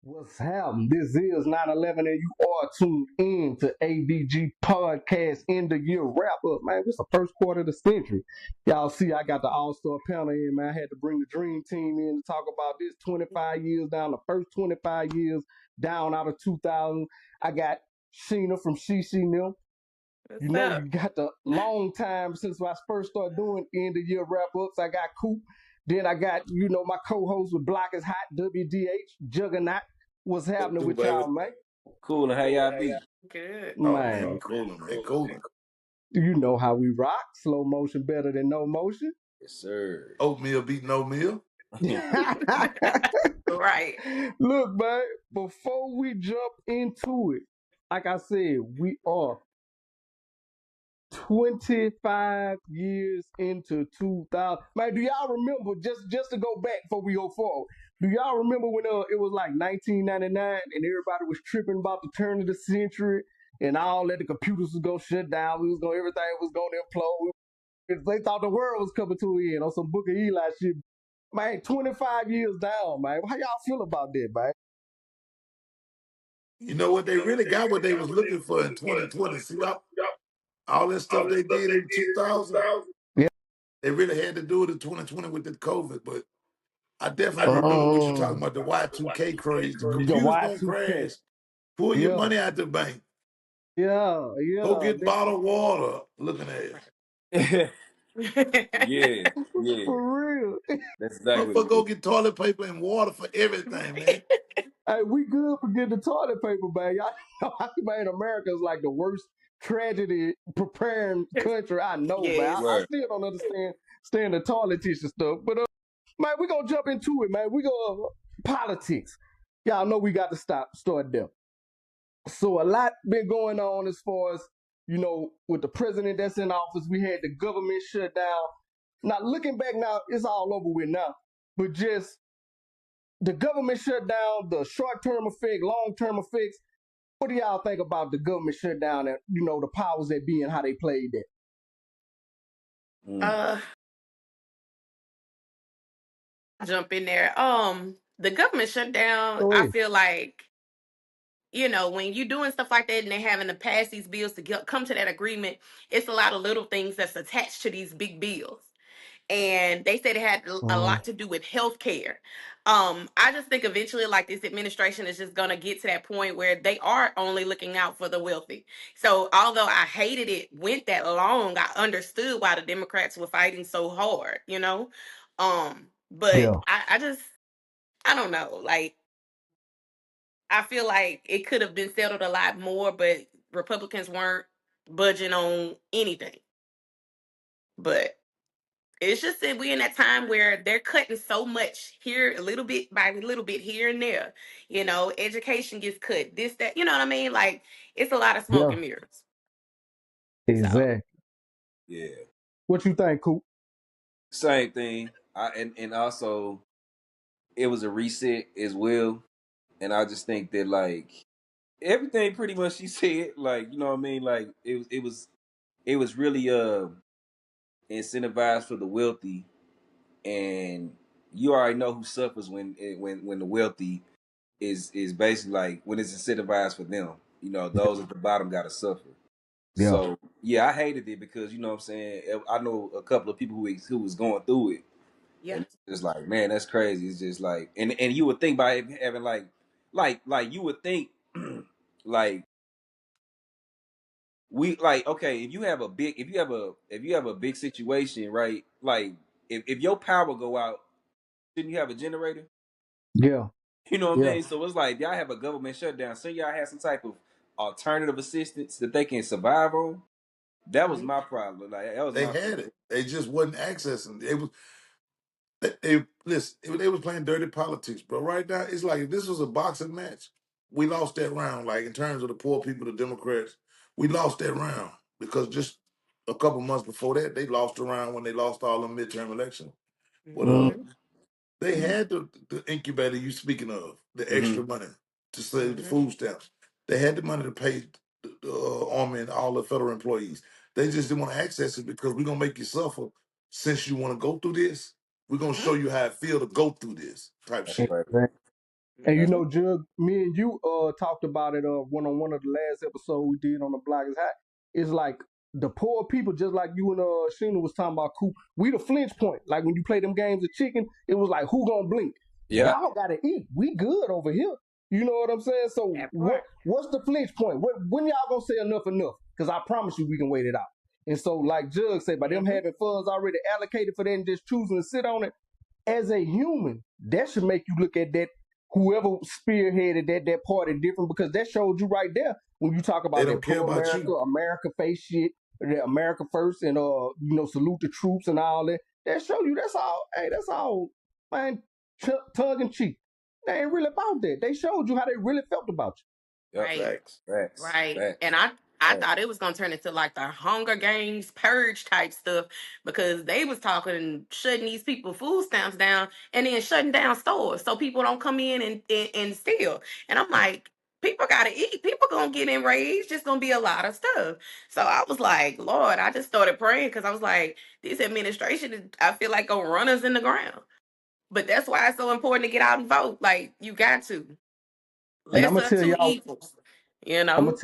What's happening? This is 9/11, and you are tuned in to ABG Podcast End of Year Wrap Up. Man, this is the first quarter of the century. Y'all see, I got the All Star panel in, man. I had to bring the Dream Team in to talk about this 25 years down, the first 25 years down out of 2000. I got Sheena from Shishi Nil. What's You know, up? you got the long time since I first started doing end of year wrap ups. I got Coop. Then I got, my co host with Block is Hot, WDH, Juggernaut. What's What happening do, with baby? y'all, man? Cool, and how y'all be? Good. Oh man, Man, we cooling, man, cooling. you know how we rock. Slow motion better than no motion. Yes, sir. Oatmeal beating oatmeal. Right. Look, man, before we jump into it, like I said, we are 25 years into 2000. Man, do y'all remember, just to go back before we go forward, do y'all remember when it was like 1999 and everybody was tripping about the turn of the century and all that the computers was going to shut down, everything was going to implode. They thought the world was coming to an end on some Book of Eli shit. Man, 25 years down, man. How y'all feel about that, man? You know what? They really got what they was looking for in 2020. See, all that stuff they did in 2000, Yeah. they really had to do it in 2020 with the COVID. But I definitely remember what you're talking Um, about, the Y2K craze. The the computers gonna Y2K. crash. Pull your Yeah. money out the bank. Yeah. Go Yeah. get bottled water. Looking at it. Yeah, yeah. For real. That's exactly what Motherfucker, it go is. get toilet paper and water for everything, man. Hey, we good for getting the toilet paper, man. Y'all know, man, America is like the worst tragedy preparing country I know, man. Yes. I Right. still don't understand the toilet tissue stuff. But, man, we're going to jump into it, man. We go politics. Y'all know we got to start there. So a lot been going on as far as, with the president that's in office. We had the government shut down. Now, looking back now, it's all over with now. But just the government shutdown, the short-term effect, long-term effects. What do y'all think about the government shutdown and the powers that be and how they played that? Mm. Uh jump in there. The government shutdown, Go I ahead. feel like, when you're doing stuff like that and they're having to pass these bills to come to that agreement, it's a lot of little things that's attached to these big bills. And they said it had a lot to do with healthcare. I just think eventually, like, this administration is just gonna get to that point where they are only looking out for the wealthy. So although I hated it went that long, I understood why the Democrats were fighting so hard. But Yeah. I don't know. Like, I feel like it could have been settled a lot more, but Republicans weren't budging on anything. But it's just that we're in that time where they're cutting so much here, a little bit by a little bit here and there. Education gets cut, this, that, you know what I mean? Like, it's a lot of smoke Yeah. and mirrors. So, Exactly. Yeah. What you think, Coop? Same thing. And also it was a reset as well. And I just think that like everything pretty much she said, like, you know what I mean? Like it was really incentivized for the wealthy, and you already know who suffers when the wealthy is basically like when it's incentivized for them. Those at the bottom gotta suffer. Yeah. So yeah, I hated it because you know what I'm saying. I know a couple of people who was going through it, yeah. and it's just like, man, that's crazy. It's just like, and you would think by it having like you would think like we like okay if you have a big situation, right? Like if your power go out, shouldn't you have a generator? Yeah. You know what I Yeah. mean? So it's like if y'all have a government shutdown, so y'all have some type of alternative assistance that they can survive on. That was Mhm. my problem. Like that was They my had thing. it. They just wasn't accessing. It was listen. They was playing dirty politics, bro. Right now, it's like if this was a boxing match, we lost that round. Like in terms of the poor people, the Democrats, we lost that round because just a couple months before that, they lost the round when they lost all the midterm elections. But Mm. Mhm. they had the incubator you speaking of, the Mm-hmm. extra money to save the Mhm. food stamps. They had the money to pay the army and all the federal employees. They just didn't want to access it because we're gonna make you suffer since you want to go through this. We're gonna Mhm. show you how it feel to go through this type That's shit. right. Exactly. And you know, Jug, me and you talked about it one of the last episodes we did on the Block is Hot. It's like the poor people, just like you and Sheena was talking about, Coop. We the flinch point. Like when you play them games of chicken, it was like who gonna blink? Yeah. Y'all gotta eat. We good over here. You know what I'm saying? So That part. what's the flinch point? When y'all gonna say enough? Because I promise you we can wait it out. And so, like Jug said, by them having funds already allocated for that and just choosing to sit on it, as a human, that should make you look at that whoever spearheaded that party different, because that showed you right there when you talk They about don't that care pro about America, you. America face shit, that America first, and salute the troops and all that. That show you that's all, man, tongue in cheek. They ain't really about that. They showed you how they really felt about Yep. Right. Facts. Facts. Right. Facts. And I Facts. thought it was gonna turn into like the Hunger Games purge type stuff, because they was talking shutting these people food stamps down and then shutting down stores so people don't come in and steal. And I'm like, people gotta eat. People gonna get enraged. It's gonna be a lot of stuff. So I was like, Lord, I just started praying because I was like, this administration, I feel like gonna run us in the ground. But that's why it's so important to get out and vote. Like you got to. you. And I'm gonna Lesser of tell two y'all, evils. You know?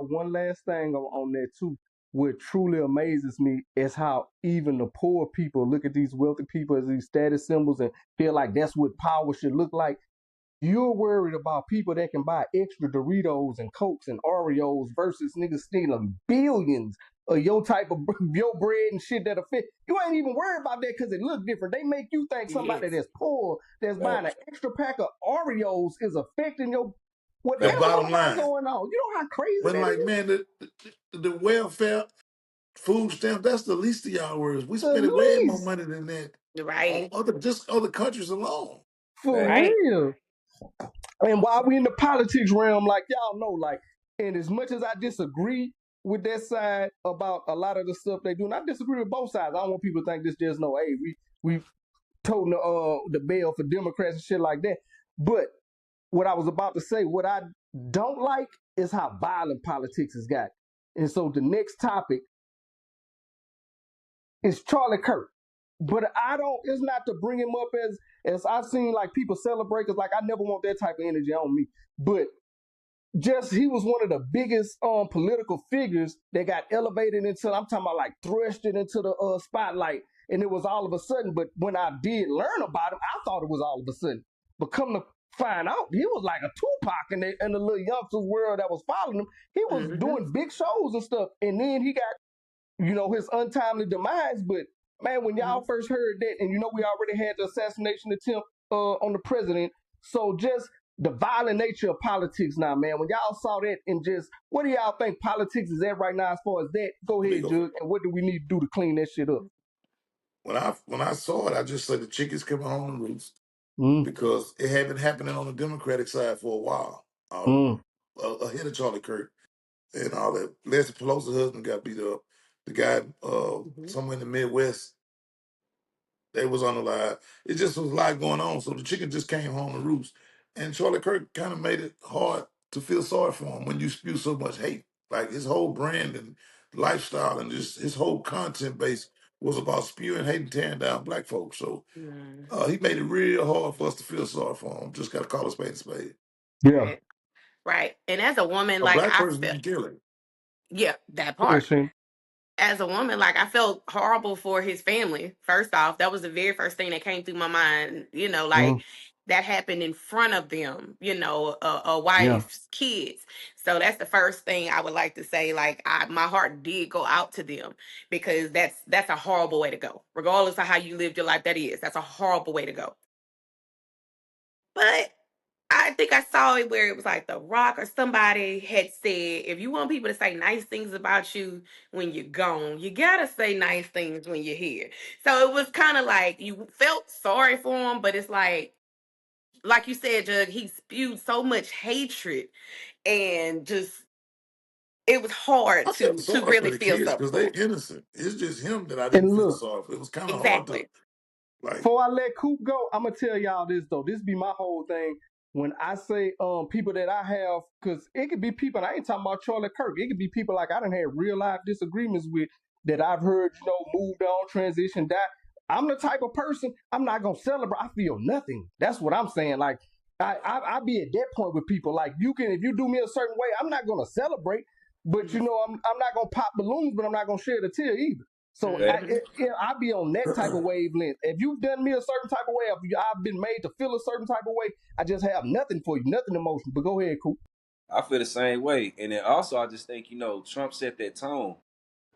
one last thing on that too. What truly amazes me is how even the poor people look at these wealthy people as these status symbols and feel like that's what power should look like. You're worried about people that can buy extra Doritos and Cokes and Oreos versus niggas stealing billions of your type of your bread and shit that'll fit. You ain't even worried about that because it look different. They make you think somebody Yes. that's poor that's buying an Facts. extra pack of Oreos is affecting your The whatever Facts. bottom they got line. going on. You know how crazy When that like, is? man, the welfare, food stamp, that's the least of y'all worries. We The spending way more least. money than that Right. on other countries alone. For Facts. Right. real. And while we in the politics realm, like y'all know, like, and as much as I disagree with that side about a lot of the stuff they do, and I disagree with both sides. I don't want people to think this just no, hey, we toting the bell for Democrats and shit like that. But what I was about to say, what I don't like is how violent politics has got. And so the next topic is Charlie Kirk. But I don't. It's not to bring him up as I've seen like people celebrate, because like I never want that type of energy on me. But just he was one of the biggest political figures that got elevated into, I'm talking about like thrusted into the spotlight, and it was all of a sudden. But when I did learn about him, I thought it was all of a sudden. But come to find out, he was like a Tupac in the little youngsters world that was following him. He was Mm-hmm. doing big shows and stuff, and then he got his untimely demise. But man, when y'all first heard that, and we already had the assassination attempt on the president, so just the violent nature of politics now, man. When y'all saw that, and just what do y'all think politics is at right now as far as that? Go Let me ahead, go. Jug, and what do we need to do to clean that shit up? When I saw it, I just said the chickens coming home to roost Mm, because it had been happening on the Democratic side for a while, mm, ahead of Charlie Kirk and all that. Nancy Pelosi's husband got beat up. The guy Mm-hmm. somewhere in the Midwest, they was on the line. It just was a lot going on. So the chicken just came home to roost. And Charlie Kirk kind of made it hard to feel sorry for him when you spew so much hate. Like his whole brand and lifestyle and just his whole content base was about spewing hate and tearing down black folks. So Mm-hmm. he made it real hard for us to feel sorry for him. Just got to call a spade a spade. yeah. Right. Right. And as a woman, A like black I person felt, didn't kill him. yeah, that Go ahead, part. Shane. As a woman, like I felt horrible for his family. First off, that was the very first thing that came through my mind. Like Mm, that happened in front of them. A yeah. wife's kids. So that's the first thing I would like to say. Like my heart did go out to them, because that's a horrible way to go. Regardless of how you lived your life, that's a horrible way to go. But I think I saw it where it was like The Rock or somebody had said, if you want people to say nice things about you when you're gone, you gotta say nice things when you're here. So it was kind of like you felt sorry for him, but it's like you said, Jug, he spewed so much hatred, and just it was hard I felt to sorry for really the feel kids something because for they him. innocent. It's just him that I didn't And feel look, sorry for. It was kind of hard to Exactly. like. before I let Coop go, I'm gonna tell y'all this though. This be my whole thing. When I say people that I have, because it could be people. I ain't talking about Charlie Kirk. It could be people like I done had real life disagreements with that I've heard, moved on, transition, die. I'm the type of person I'm not gonna celebrate. I feel nothing. That's what I'm saying. Like I be at that point with people. Like you can, if you do me a certain way, I'm not gonna celebrate, but Mhm. you know, I'm not gonna pop balloons, but I'm not gonna shed a tear either. So Fact. Mhm. I be on that type of wavelength. If you've done me a certain type of way, if I've been made to feel a certain type of way, I just have nothing for you, nothing emotional. But go ahead, Coop. I feel the same way. And then also I just think, Trump set that tone.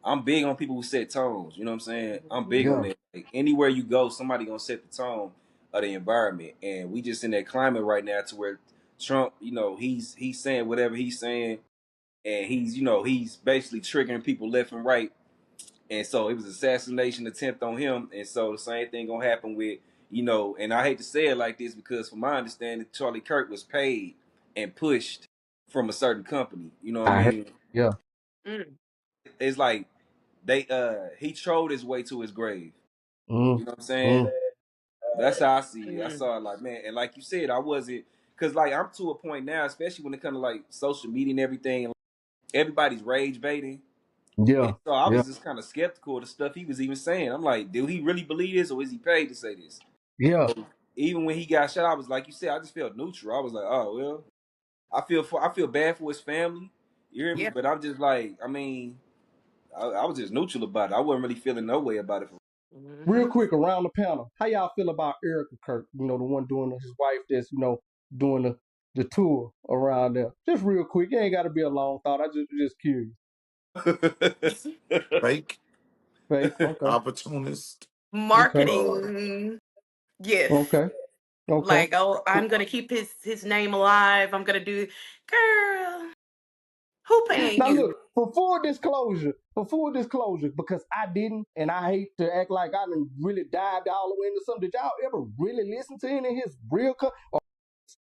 I'm big on people who set tones. You know what I'm saying? I'm big on Yeah, that. Like anywhere you go, somebody gonna set the tone of the environment. And we just in that climate right now to where Trump, he's saying whatever he's saying, and he's basically triggering people left and right. And so it was assassination attempt on him. And so the same thing gonna happen with, and I hate to say it like this because from my understanding, Charlie Kirk was paid and pushed from a certain company. You know what I I have. mean? Yeah. Mm. It's like he trolled his way to his grave. Mm, You know what I'm saying? mm, That's how I see it. I Mm. saw it like, man, and like you said, I wasn't because like I'm to a point now, especially when it comes to like social media and everything, everybody's rage baiting. And yeah. so I Yeah. was just kind of skeptical of the stuff he was even saying. I'm like, do he really believe this or is he paid to say this? Yeah. So even when he got shot, I was like you said, I just felt neutral. I was like, oh well, I feel bad for his family. You hear me? Yeah. But I'm just like, I mean, I was just neutral about it. I wasn't really feeling no way about it. Real Mhm. quick around the panel, how y'all feel about Erica Kirk? You know, the one doing his wife that's doing the tour around there. Just real quick, it ain't got to be a long thought. I just curious. Fake, Fake. Okay. opportunist. Okay. Marketing. Yes. Okay. Okay. Like, oh, I'm Cool. gonna keep his name alive. I'm gonna do, girl. Who paying Now you? look, for full disclosure, because I didn't, and I hate to act like I done really dived all the way into something. Did y'all ever really listen to any of his real?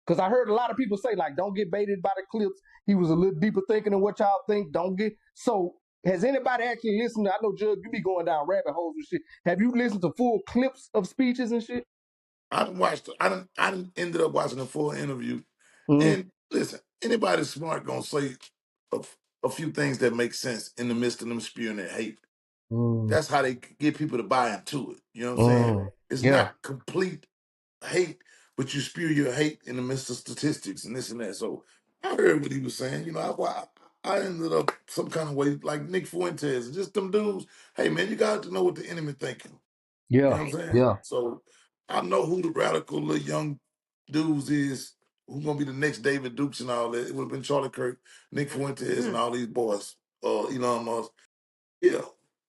Because I heard a lot of people say like, don't get baited by the clips. He was a little deeper thinking than what y'all think. Don't get so. Has anybody actually listened? I know Judge, you be going down rabbit holes and shit. Have you listened to full clips of speeches and shit? I done watched. I done ended up watching a full interview. Mm, And listen, anybody smart gonna say a, a few things that make sense in the midst of them spewing their hate. mm, That's how they get people to buy into it. You know what I'm saying? mm. It's Yeah, not complete hate, but you spew your hate in the midst of statistics and this and that. So I heard what he was saying. I ended up some kind of way like Nick Fuentes and just them dudes. Hey man, you got to know what the enemy thinking. You yeah, know what I'm Right. saying? yeah, So I know who the radical little young dudes is. Who's gonna be the next David Dukes and all that? It would have been Charlie Kirk, Nick Fuentes, and Mm. all these boys. Elon Musk. Yeah,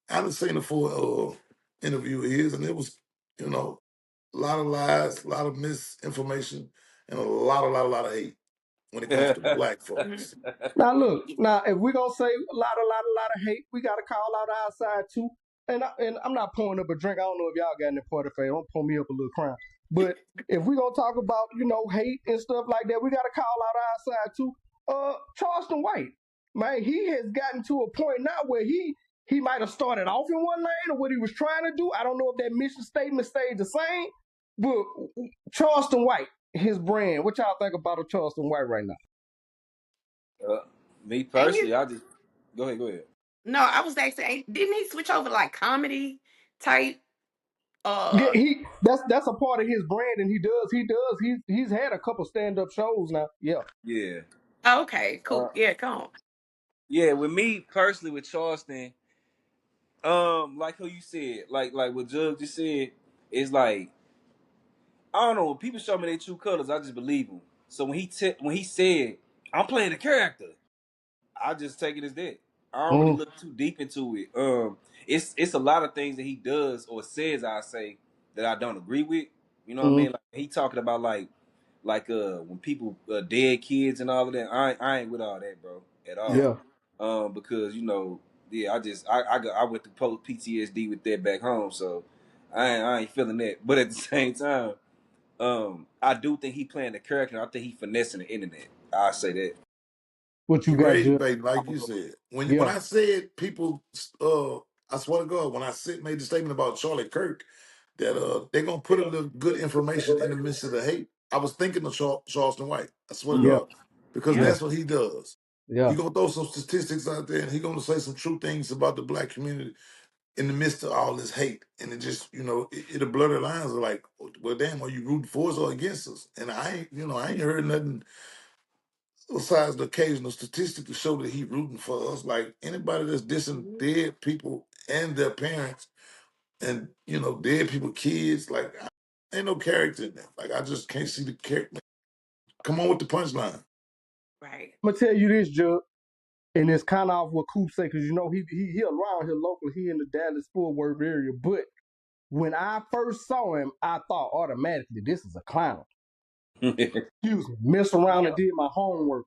I done seen the full interview of his, and it was, you know, a lot of lies, a lot of misinformation, and a lot of hate when it comes to black Mhm. folks. Now look, now if we're gonna say a lot of hate, we gotta call out our side too. And I'm not pouring up a drink. I don't know if y'all got any party favor. Don't pour me up a little crown. But if we're gonna talk about, hate and stuff like that, we gotta call out our side too. Charleston White, man, he has gotten to a point now where he might have started off in one lane or what he was trying to do. I don't know if that mission statement stayed the same, but Charleston White, his brand, what y'all think about a Charleston White right now? uh, Me And you, personally, I just go ahead. no, I was actually, didn't he switch over to like comedy type? Yeah, Uh, that's a part of his brand, and he's had a couple stand up shows now. Yeah, Yeah. okay, Uh, cool. Yeah, come on. yeah, with me personally with Charleston, like who you said, like what Jug just said, is like I don't know. When people show me their true colors, I just believe them. So when he said, "I'm playing the character," I just take it as that. I don't really mm, look too deep into it. It's a lot of things that he does or says I say that I don't agree with. You know what I mm, mean? Like he talking about when people dead kids and all of that. I ain't with all that, bro, at all. yeah. Because yeah, I went through post PTSD with that back home, so I ain't feeling that. But at the same time, I do think he playing the character. I think he finessing the internet. I say that. What you He got, rage Judge? bait, like you said. When Yeah, I said people, I swear to God, when I made the statement about Charlie Kirk, that they're gonna put a little good information in the midst of the hate. I was thinking of Charleston White. I swear to Mm. yeah, God, because Yeah. yeah, that's what he does. He yeah. gonna throw some statistics out there, and he gonna say some true things about the black community. in the midst of all this hate, and it just, it'll blur the lines of like, well, damn, are you rooting for us or against us? And I ain't heard nothing besides the occasional statistic to show that he rooting for us. Like anybody that's dissing Mhm. dead people and their parents, and dead people, kids, like ain't no character in that. Like I just can't see the character. Come on with the punchline. Right. I'm gonna tell you this, Jug, and it's kind of off what Coop say, because he around here locally, he in the Dallas Fort Worth area. But when I first saw him, I thought automatically this is a clown. Excuse me, mess around and Yep. did my homework.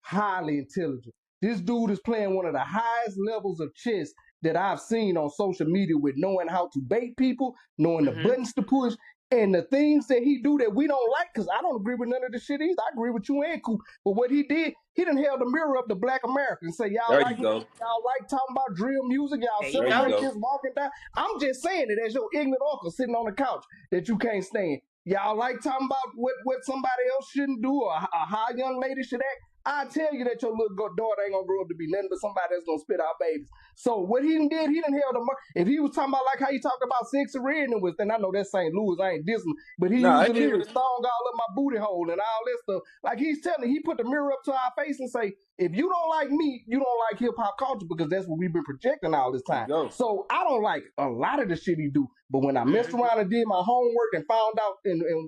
Highly intelligent. This dude is playing one of the highest levels of chess that I've seen on social media, with knowing how to bait people, knowing the Hmm. buttons to push, and the things that he do that we don't like, because I don't agree with none of the shit either. I agree with you and Coop. But what he did, he done held the mirror up to Black America and say, There you go. y'all like talking about drill music, y'all There you There you go. celebrate go. this walking down. I'm just saying it as your ignorant uncle sitting on the couch that you can't stand. Y'all like talking about what somebody else shouldn't do, or how a young lady should act. I tell you that your little daughter ain't gonna grow up to be nothing but somebody that's gonna spit out babies. So what he did, he didn't held them. If he was talking about like how he talked about sex and red and was, then I know that's St. Louis, I ain't dissing, but he No, used I the get lyrics it. "thong all up my booty hole" and all this stuff. Like he's telling, he put the mirror up to our face and say, if you don't like me, you don't like hip hop culture, because that's what we've been projecting all this There you time. go. So I don't like a lot of the shit he do. But when I messed Hmm. around and did my homework and found out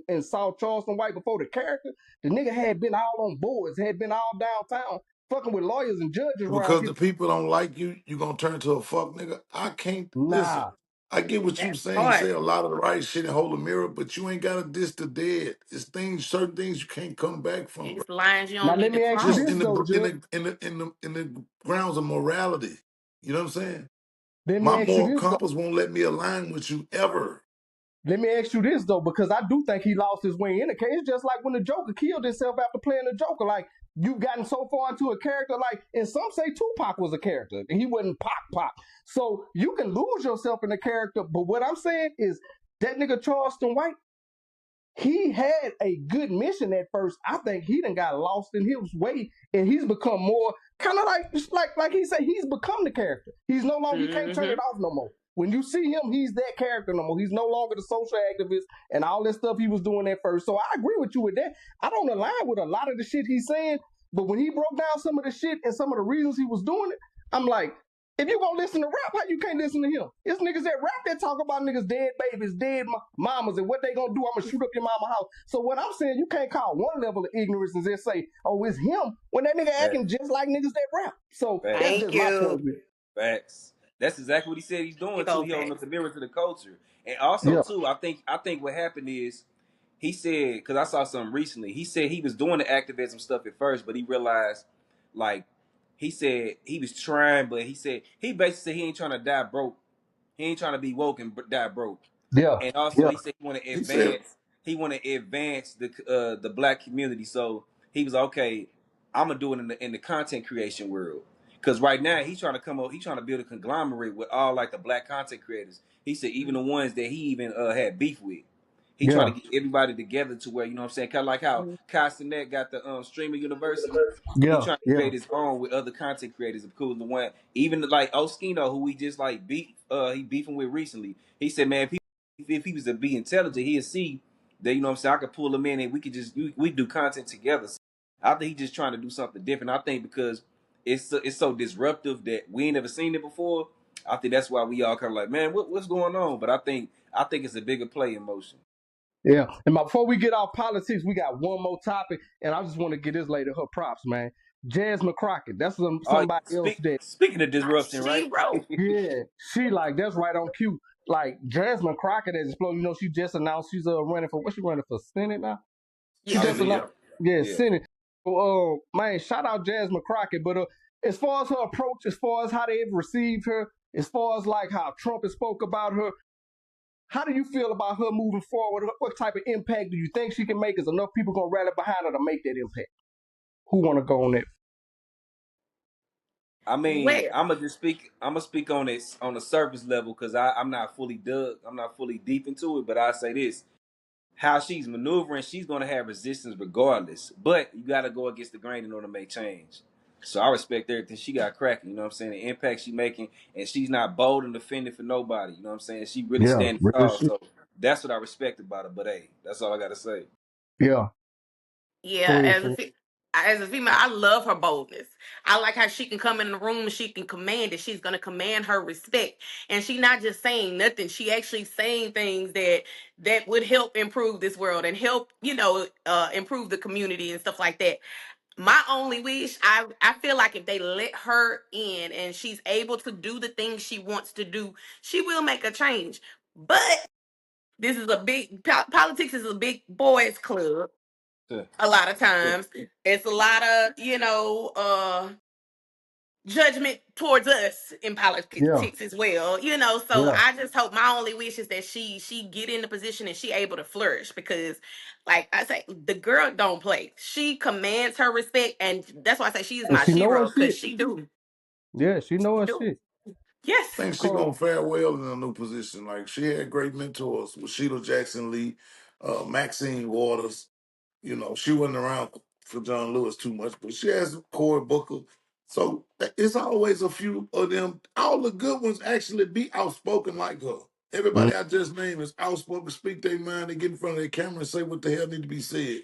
and saw Charleston White before the character, the nigga had been all on boards, had been all downtown, fucking with lawyers and judges around Because here. the people don't like you, you gonna turn to a fuck nigga. I can't listen. Nah. I get what you That saying. You part. say a lot of the right shit and hold a mirror, but you ain't gotta diss the dead. It's certain things you can't come back from, bro. It's lines you Now don't let need to me ask you Just this cross. in though, the in Judge. the in the in the in the grounds of morality. You know what I'm saying? Let me My ask you moral this though. compass won't let me align with you ever. Let me ask you this though, because I do think he lost his way in the case. It's just like when the Joker killed himself after playing the Joker. Like you've gotten so far into a character, like, and some say Tupac was a character and he wasn't Pac. So you can lose yourself in the character. But what I'm saying is that nigga Charleston White, he had a good mission at first. I think he done got lost in his way, and he's become more kind of like he said, he's become the character. He's no longer, he can't turn Hmm. it off no more. When you see him, he's that character no more. He's no longer the social activist and all that stuff he was doing at first. So I agree with you with that. I don't align with a lot of the shit he's saying, but when he broke down some of the shit and some of the reasons he was doing it, I'm like, if you gonna listen to rap, how you can't listen to him? It's niggas that rap that talk about niggas dead babies, dead mamas, and what they gonna do. I'm gonna shoot up your mama house. So what I'm saying, you can't call one level of ignorance and just say, oh, it's him, when that nigga Facts. acting just like niggas that rap. So Facts. that's Thank just my point you. of view. Facts. That's exactly what he said he's You doing too. go He holding up facts. the mirror to the culture. And also Yeah, too, I think what happened is he said, because I saw something recently, he said he was doing the activism stuff at first, but he realized, like, he said he was trying, but he said he basically said he ain't trying to die broke. He ain't trying to be woke and die broke. yeah, And also yeah, he said he want to He said, advance. He want to advance the black community. So he was okay. I'm gonna do it in the content creation world. Because right now he's trying to come up. He's trying to build a conglomerate with all like the black content creators. He said even the ones that he even had beef with. He trying yeah, to get everybody together to where, you know what I'm saying, kind of like how Mhm. Kai Cenat got the streaming university. He yeah, trying to yeah, create his own with other content creators. Of course, the one even like Oskino, who we just like he beefing with recently. He said, man, if he was to be intelligent, he'd see that, you know what I'm saying, I could pull him in and we could just we do content together. So I think he's just trying to do something different. I think because it's so disruptive that we ain't never seen it before. I think that's why we all kind of like, man, what's going on? But I think it's a bigger play in motion. yeah. And before we get off politics, we got one more topic, and I just want to give this lady her props, man. Jasmine Crockett. That's somebody else that. Speaking of disruption, She right? wrote. Yeah, she like that's right on cue. Like Jasmine Crockett has exploded. You know, she just announced she's running for what's she running for Senate now? She I Yeah. just believe, announced, yeah, yeah. Senate. So, man, shout out Jasmine Crockett. But as far as her approach, as far as how they've received her, as far as like how Trump has spoke about her, how do you feel about her moving forward? What type of impact do you think she can make? Is enough people gonna rally behind her to make that impact? Who want to go on that? I mean, Well, I'm gonna just speak. I'm gonna speak on it on the surface level because I'm not fully dug. I'm not fully deep into it. But I say this: how she's maneuvering, she's gonna have resistance regardless. But you got to go against the grain in order to make change. So I respect everything she got cracking. You know what I'm saying? The impact she making, and she's not bold and offending for nobody. You know what I'm saying? She really Yeah, standing real tall. shit. So that's what I respect about her. But hey, that's all I gotta say. Yeah. Yeah, Go ahead, Trent. as a female, I love her boldness. I like how she can come in the room and she can command it. She's gonna command her respect, and she not just saying nothing. She actually saying things that would help improve this world and help improve the community and stuff like that. My only wish, I feel like if they let her in and she's able to do the things she wants to do, she will make a change. But this is a big politics is a big boys club. A lot of times it's a lot of judgment towards us in Yeah, politics as well, so yeah. I just hope my only wish is that she get in the position and she able to flourish, because like I say, the girl don't play. She commands her respect, and that's why I say she is And my she know her shero, because shit. she do. Yeah, she know She her do. shit. I Yes. think she Cause gonna fare well in a new position. Like she had great mentors with Sheila Jackson Lee, Maxine Waters. You know, she wasn't around for John Lewis too much, but she has Cory Booker. So it's always a few of them. All the good ones actually be outspoken like her. mm, Everybody I just named is outspoken, speak their mind, they get in front of their camera and say what the hell need to be said.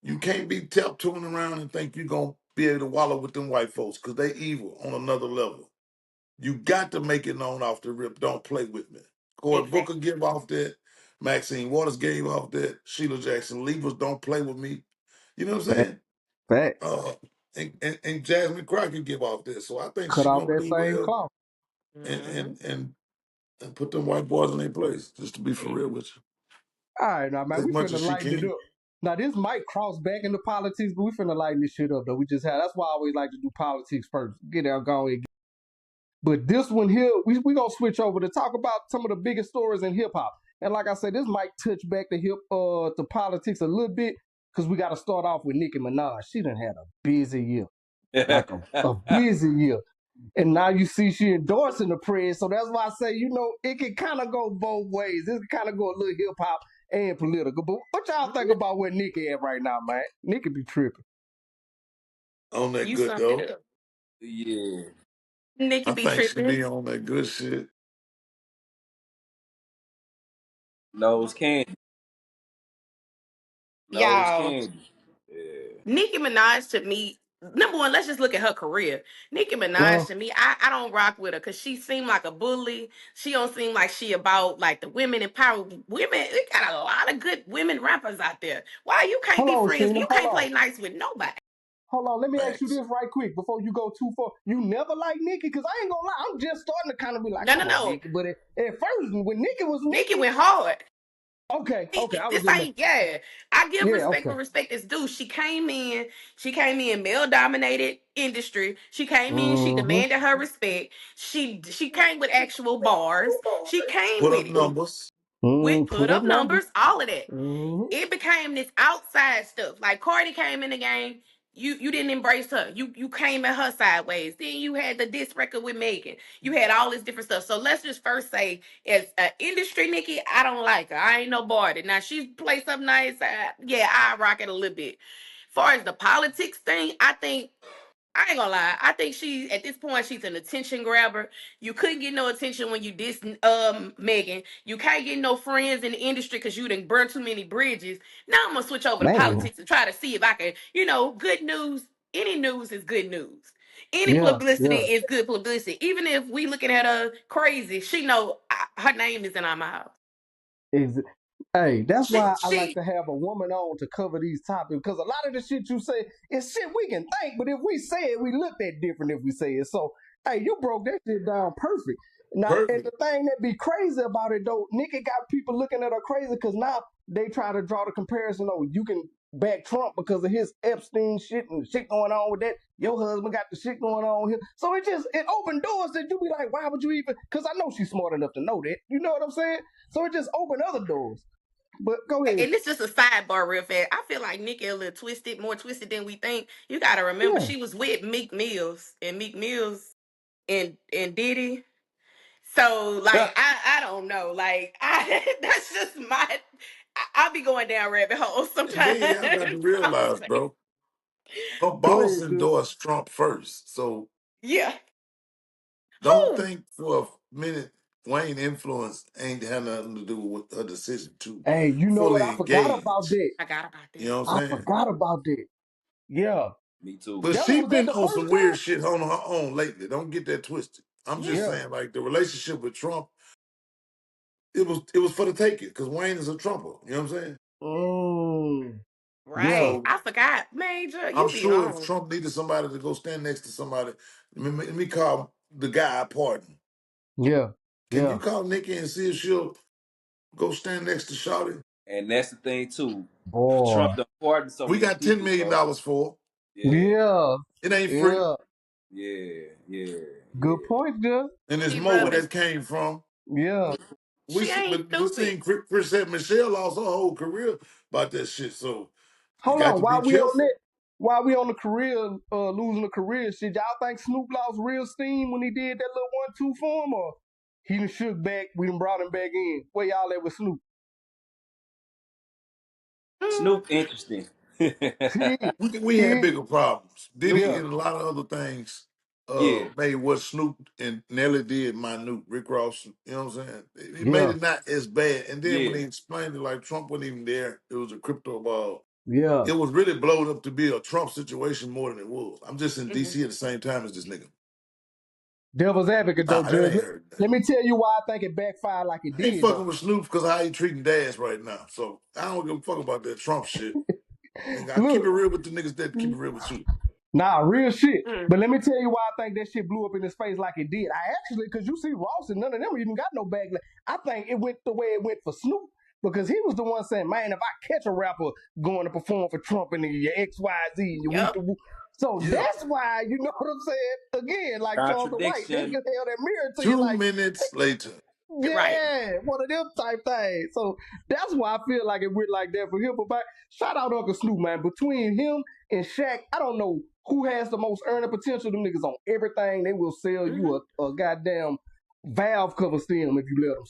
You can't be tiptoeing around and think you're gonna be able to wallow with them white folks because they evil on another level. You got to make it known off the rip. Don't play with me. Cory Booker Exactly. give off that. Maxine Waters gave off that. Sheila Jackson Lee was don't play with me. You know what I'm fact, saying? facts. Uh, and Jasmine Crockett give off that. So I think Cut she off gonna that do same well cloth. and Hmm. and and, and put them white boys in their place. Just to be for real with All right, now you, man, as we much finna as she lighten it can. up. Now this might cross back into politics, but we finna lighten this shit up though. We just had that's why I always like to do politics first. Get out, go ahead. But this one here, we gonna switch over to talk about some of the biggest stories in hip hop. And like I said, this might touch back to politics a little bit because we got to start off with Nicki Minaj. She done had a busy year, like a busy year. And now you see she endorsing the press, so that's why I say it can kind of go both ways. This can kind of go a little hip hop and political. But what y'all think about where Nicki at right now, man? Nicki be tripping. On that You good summed it though. up. Yeah, Nikki I be think she tripping. be on that good shit. nose candy, nose Y'all, candy. Yeah. Nicki Minaj to me, number one, let's just look at her career. Nicki Uh, Minaj to me, I don't rock with her because she seemed like a bully. She don't seem like she about like the women empower women. We got a lot of good women rappers out there. Why you can't hold be on, friends? Sheena. You can't play nice with nobody. Hold on. Let me ask you Facts. this right quick before you go too far. You never like Nicki? Because I ain't gonna lie. I'm just starting to kind of be like, No, no, come on, no. Nicki. But at first, when Nicki was Nicki Nicki, went hard. okay. I was This just ain't, yeah. I give yeah, respect okay. where respect is due. She came in male dominated industry. She came in, she Mm-hmm. demanded her respect. She came with actual bars. She came Put with up it. numbers. With Put put up up numbers. numbers, all of that. Mm-hmm. It became this outside stuff. Like Cardi came in the game, you didn't embrace her. You came at her sideways. Then you had the diss record with Megan. You had all this different stuff. So let's just first say, as an industry Nikki, I don't like her. I ain't no Barty. Now she plays something nice. Yeah, I rock it a little bit. Far as the politics thing, I think I ain't gonna lie. I think she at this point she's an attention grabber. You couldn't get no attention when you diss Megan. You can't get no friends in the industry because you didn't burn too many bridges. Now I'm gonna switch over to Man. politics and try to see if I can, good news. Any news is good news. Any Yeah, publicity yeah. is good publicity. Even if we looking at her crazy, she know her name is in our mouth. Is Hey, that's She why I like she to have a woman on to cover these topics because a lot of the shit you say is shit we can think, but if we say it, we look at different if we say it. So, hey, you broke that shit down perfect. Now, and the Perfect. thing that be crazy about it though, Nikki got people looking at her crazy because now they try to draw the comparison. Oh, you can back Trump because of his Epstein shit and shit going on with that. Your husband got the shit going on here. So it opened doors that you be like, why would you even? Because I know she's smart enough to know that. You know what I'm saying? So it just opened other doors. But go ahead. and it's just a sidebar real fast. I feel like Nikki a little twisted, more twisted than we think. You gotta remember Yeah. she was with Meek Mills and Meek Mills and Diddy. So Yeah. like I don't know. Like I that's just my I be going down rabbit holes And sometimes. then y'all got to realize, bro. her Go boss ahead, Judge. endorsed Trump first. So Yeah. don't Who? think for a minute Wayne influence ain't had nothing to do with her decision to Hey, you know what? fully I forgot about engage. that. I got about You that. know what I I'm saying? forgot about that. Yeah. Me too. But That she was that been the on first some weird time? shit on her own lately. Don't get that twisted. I'm just Yeah. Yeah. saying, like the relationship with Trump, it was for the taking because Wayne is a Trumper. You know what I'm saying? Mm, yeah. Right. So I forgot. Major, I'm you be sure if on. Trump needed somebody to go stand next to somebody, let me call the guy pardon. Yeah. Can you Yeah. call Nikki and see if she'll go stand next to Shawty? And that's the thing too. Boy. Trump done pardoned so We many got $10 people, million bro. for Yeah, Yeah. it. It ain't free. Yeah. yeah, yeah, Good yeah. point, Judge. And there's See, more where brother, that came from. Yeah. We she see, ain't but we stupid. seen Chris said Michelle lost her whole career about that shit. So you Hold got on. to be While we on careful. that, while we on the career, losing the career shit, y'all think Snoop lost real steam when he did that little 1-2 for him, or he done shook back, we done brought him back in? Where y'all at with Snoop? Mm, Snoop interesting. He, We had he, bigger problems. Diddy yeah, and a lot of other things Yeah, made what Snoop and Nelly did minute. Rick Ross, you know what I'm saying? It made yeah, it not as bad. And then when yeah, they explained it, like Trump wasn't even there, it was a crypto ball. yeah. It was really blown up to be a Trump situation more than it was. I'm just in mhm. DC at the same time as this nigga. Devil's advocate though, Nah, that Judge. ain't hurt. Let me tell you why I think it backfired like it I ain't did though. fucking with Snoop because how he treating dads right now. So I don't give a fuck about that Trump shit. Nigga, I keep Look, it real with the niggas that keep it real with you. nah, real shit. Mm. But let me tell you why I think that shit blew up in his face like it did. I actually, because you see Ross and none of them even got no backlash. I think it went the way it went for Snoop because he was the one saying, man, if I catch a rapper going to perform for Trump and your XYZ and your whoop Yep. the whoop. So Yeah. that's why, you know what I'm saying? Again, like Charles the White, they can contradiction. held that mirror to you 2 like, minutes later. Right. yeah, one of them type things. So that's why I feel like it went like that for him. But shout out Uncle Snoop, man. Between him and Shaq, I don't know who has the most earning potential. Them niggas on everything. They will sell Hmm. you a goddamn valve cover stem if you let them.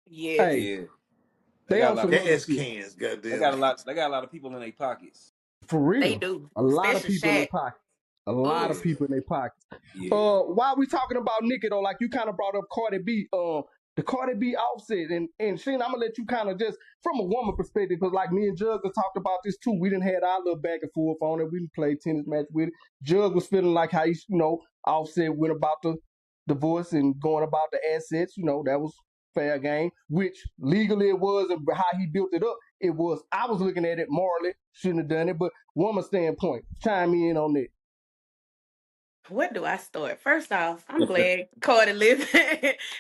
Yes. Hey, Yeah, they they got a on lot some of other Gas people. shit. cans, They goddamn. got a lot. They got a lot of people in their pockets. For They real. do. A lot of Especially people in their Shaq. pocket. A lot of Oof. Yeah, people in their pockets. yeah. While we talking about Nicki though, like you kind of brought up Cardi B, the Cardi B offset, and Sheen, I'm gonna let you kind of just from a woman perspective, because like me and Jug have talked about this too. We didn't had our little back and forth on it. We didn't play tennis match with it. Jug was feeling like how Offset went about the divorce and going about the assets. That was fair game, which legally it was, and how he built it up, it was. I was looking at it morally, shouldn't have done it, but woman standpoint, chime in on that. Where do I start? First off, I'm glad Cardi living.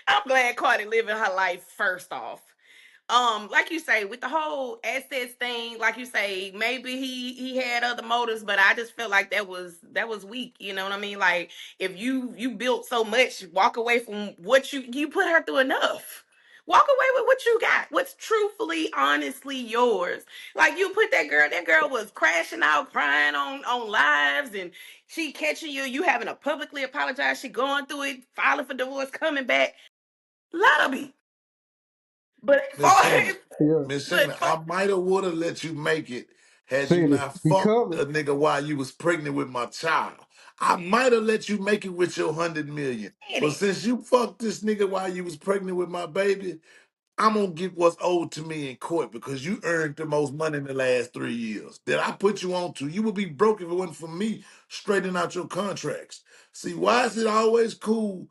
I'm glad Cardi living her life. First off, like you say, with the whole assets thing, like you say, maybe he had other motives, but I just felt like that was weak. You know what I mean? Like if you built so much, walk away from what you put her through enough. Walk away with what you got, what's truthfully, honestly yours. Like you put that girl was crashing out, crying on lives, and she catching you having to publicly apologize. She going through it, filing for divorce, coming back. Let her be. But for Miss Shannon, Yeah, Miss Shannon, but for I might have would have let you make it had you seen it. not He fucked coming. a nigga while you was pregnant with my child. I might have let you make it with your 100 million. But it. since you fucked this nigga while you was pregnant with my baby, I'm gonna get what's owed to me in court because you earned the most money in the last 3 years that I put you on to. You would be broke if it wasn't for me straightening out your contracts. See, why is it always cool?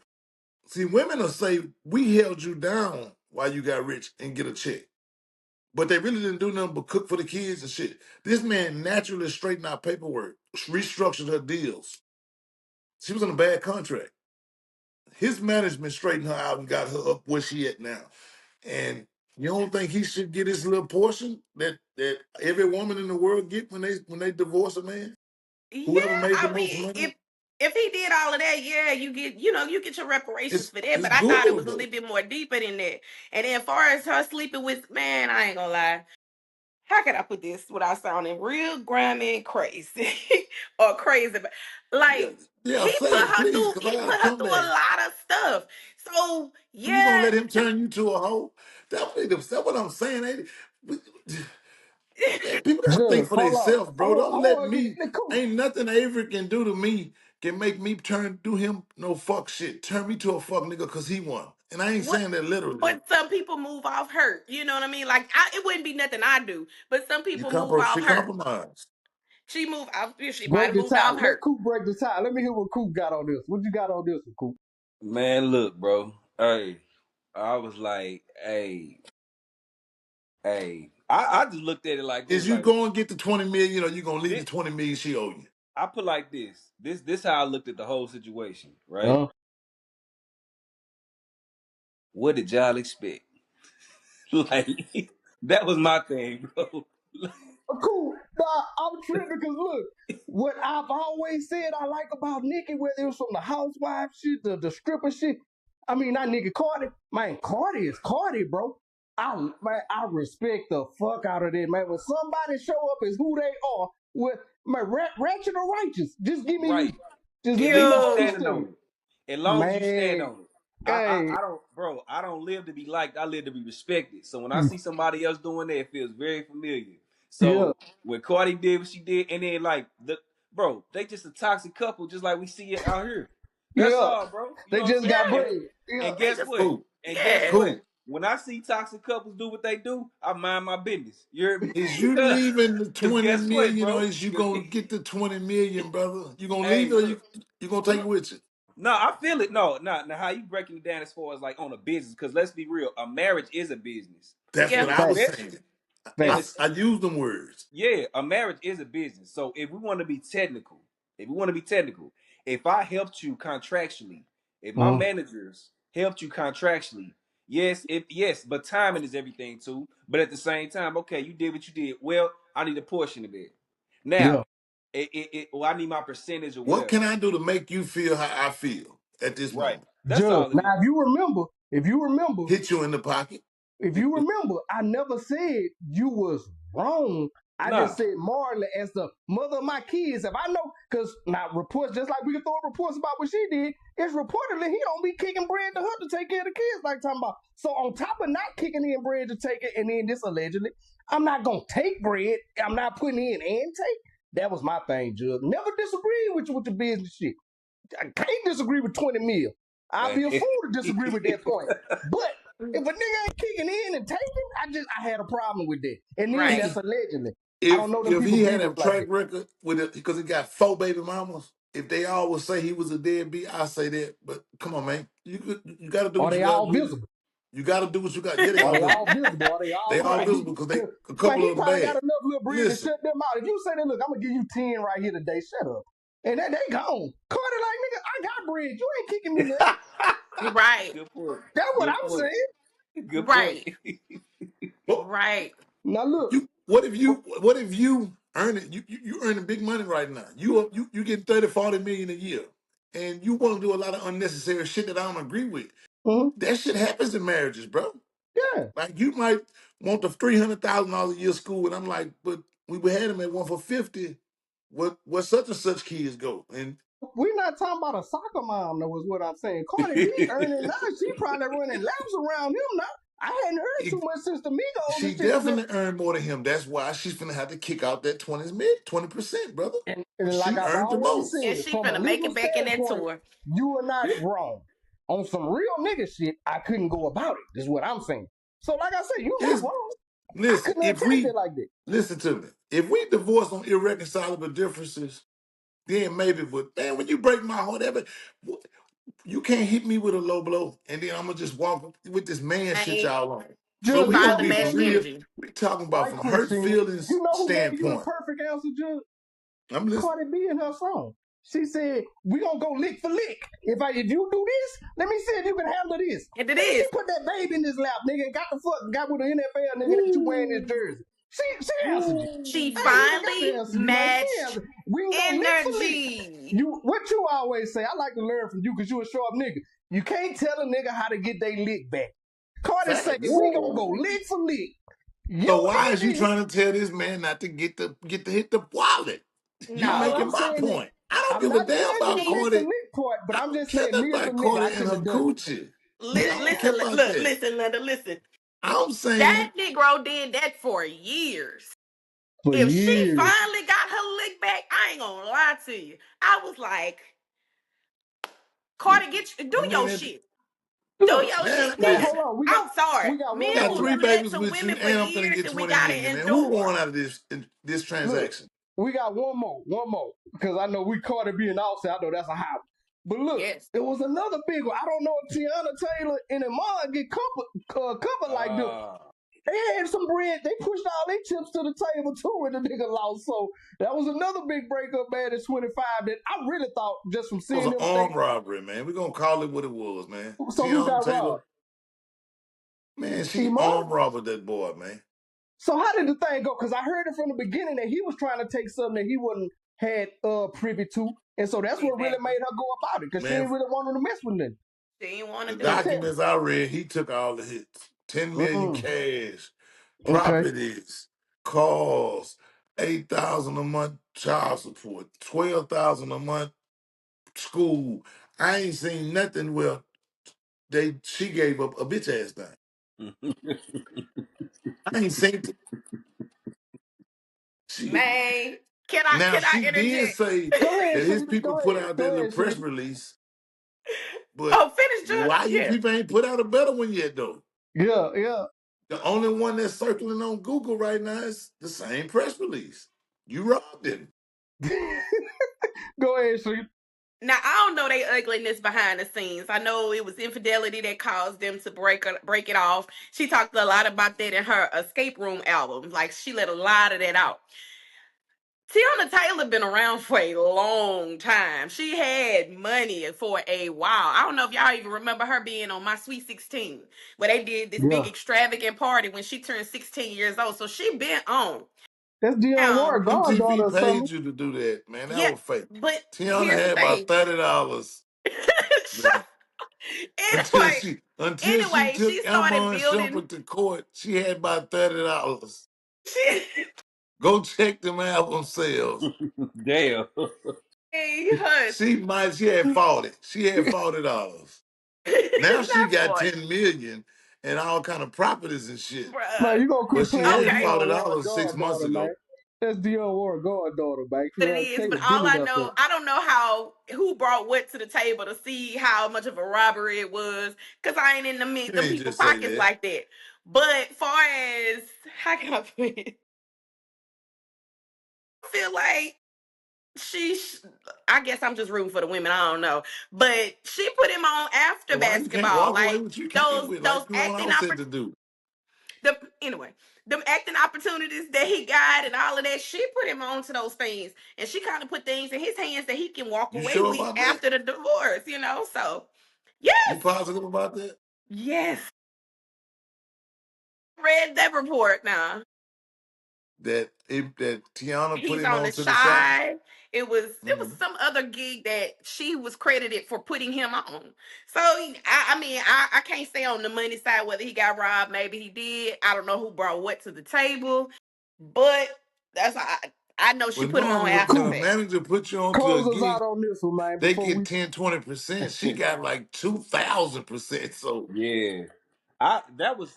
See, women will say we held you down while you got rich and get a check. But they really didn't do nothing but cook for the kids and shit. This man naturally straightened out paperwork, restructured her deals. She was on a bad contract. His management straightened her out and got her up where she at now. And you don't think he should get his little portion that every woman in the world get when they divorce a man? Yeah, Whoever made the I most mean, money? if he did all of that, yeah, you get your reparations It's for that. it's But I thought it was a doable. little bit more deeper than that. And then, as far as her sleeping with, man, I ain't gonna lie. How can I put this without sounding real grimy and crazy or crazy? But Yeah, like yeah, say it, please, because I he gotta put her come through a back. lot of stuff. So So you gonna yeah, let him turn you to a hoe? That's what I'm saying. Ain't it? Man, people gotta think Judge, for hold on. themselves, bro. Don't Hold let on again. me. Cool. Ain't nothing Avery can do to me can make me do him no fuck shit. Turn me to a fuck nigga because he won. And I ain't What? saying that literally. But some people move off hurt. You know what I mean? Like it wouldn't be nothing I do, but some You people move off she hurt. compromised. She moved off. She might Break have the moved tie. off Let hurt. Coop break the tie. Let me hear what Coop got on this. What you got on this one, Coop? Man, look, bro. Hey, I was like, hey. I just looked at it like this, Is you like going to get the 20 million or you gonna leave the this. 20 million she owe you? I put like this. This how I looked at the whole situation, right? Huh? What did y'all expect? Like that was my thing, bro. Cool. Nah, I'm tripping because look, what I've always said I like about Nikki, whether it was from the housewife shit, the stripper shit. I mean, not Nikki Cardi. Man, Cardi is Cardi, bro. I respect the fuck out of that, man. When somebody show up as who they are, with my ratchet or righteous, just give me you. Right. Just As let me long as know you where you Yo, standing stand. on it. As long as you stand Man, on it. hey, I don't, bro. I don't live to be liked. I live to be respected. So when I see somebody else doing that, it feels very familiar. yeah, So when Cardi did what she did, and then like bro, they just a toxic couple, just like we see it out here. That's yeah. all, bro. You They know what I'm just got saying? yeah. bread. Yeah. And They guess just what? Who? And guess yeah. what? Who? When I see toxic couples do what they do, I mind my business. You hear me? Is you leaving the Cause 20 guess what, million or bro? is you gonna get the 20 million, brother? You gonna leave it Hey, or you gonna take no, it with you? no, I feel it. No, now how you breaking it down as far as like on a business? Because let's be real, a marriage is a business, That's and what Yeah. I was Facts. saying. and Facts. it's I used them words. yeah, a marriage is a business. So if we want to be technical, if we want to be technical, if I helped you contractually, if my Mm, managers helped you contractually, yes, but timing is everything too. But at the same time, okay, you did what you did. Well, I need a portion of it. Now, yeah. well, I need my percentage or What whatever. can I do to make you feel how I feel at this Right. moment? That's Judge. all it is. Now, if you remember, Hit you in the pocket? I never said you was wrong. I just Nah, said Marley, as the mother of my kids, if I know, because now reports, just like we can throw reports about what she did, it's reportedly he don't be kicking bread to her to take care of the kids, like talking about. So on top of not kicking in bread to take it, and then this allegedly, I'm not gonna take bread. I'm not putting in and take. That was my thing, Judge. Never disagreed with you with the business shit. I can't disagree with 20 mil. I'd man. be a fool to disagree with that point. But if a nigga ain't kicking in and taking, I had a problem with that. And then Right. that's allegedly. I If don't know them if people he had a business like track that. record with it because he got 4 baby mamas, if they all would say he was a deadbeat, I say that. But come on, man, you got to do Are what you they got to all do. visible? You got to do what you got. Yeah, they Are all they all visible. visible? Are they They all all Right. visible? visible because they a Man, couple he of them probably got bad. enough little bread to Listen, shut them out. If you say that, look, I'm gonna give you 10 right here today, shut up. And they gone. Carter like, nigga, I got bread. You ain't kicking me nothing. Right. Good point. That's what Good I'm point. saying. Good point. Right. what Right. Now look, you what if you earn it? You earning big money right now. You get 30, 40 million a year, and you want to do a lot of unnecessary shit that I don't agree with. mhm, That shit happens in marriages, bro. yeah. Like you might want the $300,000 a year school, and I'm like, but we had him at one for 50. What such and such kids go? And We're not talking about a soccer mom, though, is what I'm saying. Cardi B earning now, she probably running laps around him now. I hadn't heard too it, much since the Migos she and shit. definitely earned more than him. That's why she's gonna have to kick out that 20%, brother. And like She I've earned the always most. And said, she from a finna make legal it back in that standpoint, tour. you are not Yeah. wrong. On some real nigga shit, I couldn't go about it, is what I'm saying. So, like I said, you're not It's wrong. I listen, couldn't if attack we it like that. listen to me, if we divorce on irreconcilable differences, then maybe. But man, when you break my heart, you can't hit me with a low blow, and then I'm gonna just walk with this man shit Ain't y'all on. But Judge, we you know gonna provide the who be for gave matching you real. energy. We talking the about right, from hurt Christine? feelings You know who gave you the standpoint. perfect answer, Judge? I'm listening. Cardi B in her song. She said, "We gonna go lick for lick. If you do this, let me see if you can handle this." And it Nigga, she is. put that baby in his lap, nigga, and got with the NFL nigga that you wearing this Ooh, jersey. She answered you. She I ain't even got to finally answer you, man. She matched answered. We can go lick for lick. energy. You what you always say? I like to learn from you because you a sharp nigga. You can't tell a nigga how to get their lick back. Cardi say facts. we gonna go lick for lick. So You why is you did this. trying to tell this man not to get to hit the wallet? You All I'm making No. my saying is, point. I don't I'm give a not damn saying the about She lick for Cardi. lick part, but I I'm don't just care saying nothing me as a about nigga, I Cardi and couldn't her have done it. coochie. I don't care about look, that. listen, Linda, listen. I'm That saying Negro did that for years. For If she years. finally got her lick back, I ain't gonna lie to you. I was like, Carter, do I mean, your it, shit. Do Look, your man, shit. now Men, listen, hold on. I'm sorry. We got Men one got more will three now. do that babies to with you, women for and I'm finna years, get and we 20 gotta million, man. Who endure. won out of this Look, transaction? we got one more. Because I know we caught it being offset. I know that's a hot one. But look, Yes. it was another big one. I don't know if Tiana Taylor and Iman get covered like them. They had some bread. They pushed all their chips to the table too, and the nigga lost. So that was another big breakup, man. At 25, that I really thought just from It was seeing an them armed things. robbery, man. We're gonna call it what it was, man. So who Tiana got Taylor, robbed? man, she Iman. armed robbed that boy, man. So how did the thing go? Because I heard it from the beginning that he was trying to take something that he wasn't had privy to, and so that's what really Exactly. made her go about it because she Man, didn't really want him to mess with nothing. She didn't want the to do it. documents I read, he took all the hits. 10 million Mm-mm. cash, Okay. properties, cars, 8,000 a month child support, 12,000 a month school. I ain't seen nothing where she gave up a bitch ass thing. I ain't seen she Man, now can I she did interject? say Go ahead, that his Sheeta. people Go put ahead. out that Go little ahead, press Sheeta. release, but Oh, finish, Judge. why you Yeah. people ain't put out a better one yet though? Yeah, yeah. The only one that's circling on Google right now is the same press release. You robbed him. Go ahead, Sheeta. Now I don't know they ugliness behind the scenes. I know it was infidelity that caused them to break it off. She talked a lot about that in her Escape Room album. Like she let a lot of that out. Tiana Taylor been around for a long time. She had money for a while. I don't know if y'all even remember her being on My Sweet 16, where they did this big Yeah, extravagant party when she turned 16 years old. So she been on. that's Dionne Now, Ward goddaughter MTV or something. paid you to do that, man. That yeah, was fake. but Tiana here's the had about thing. $30. Until anyway, she she took started Emma and building. Shumpert to court, she had about $30. She, Go check them album sales. Damn. hey, hush. She had 40. She had $40. Now It's she not got for it, 10 million and all kind of properties and shit. Man, bruh. you gonna But quit she playing had with Okay. Dionne Ward $40 6 months goddaughter, man. ago. That's Dionne Ward goddaughter, man. She What it had is, but Kate all Bennett I up there. know, I don't know who brought what to the table to see how much of a robbery it was, because I ain't in You them ain't people just say pockets that. like that. But far as how can I put it, I feel like I guess I'm just rooting for the women. I don't know, but she put him on after Why you can't basketball, walk away like with what you came those with those like you on acting offset to do? the anyway, them acting opportunities that he got and all of that, she put him on to those things. And she kind of put things in his hands that he can walk You away sure with about that? after the divorce. So yes, You positive about that? yes. Read that report now. That Tiana put He's him on on the to the side? shy. It was Mhm. some other gig that she was credited for putting him on. So I mean I can't say on the money side whether he got robbed. Maybe he did. I don't know who brought what to the table, but I know she Well, put him on normally when after the a Cool. fact. manager puts you on to a Close us gig, out on this one, man, they before get we 10, 20%. She got like 2,000%. So Yeah, that was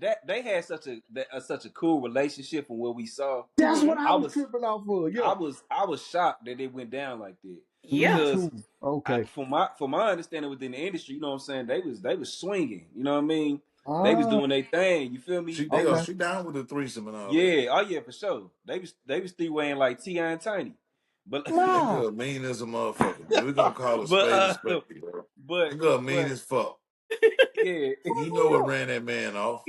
that they had such a cool relationship from what we saw. That's what I I was was tripping off of. Yeah. I was shocked that it went down like that Me Yeah. because too. Okay. from my understanding within the industry, you know what I'm saying, they was swinging. You know what I mean? They was Ah, doing their thing. You feel me? she They down, okay. was she down with the threesome and all that. yeah, oh yeah, for sure. They was three weighing like Ti and Tiny, but That Nah. girl mean as a motherfucker, man. We gonna call a but spade, bro. but That girl mean but as fuck. yeah, What's You know going what on? ran that man off.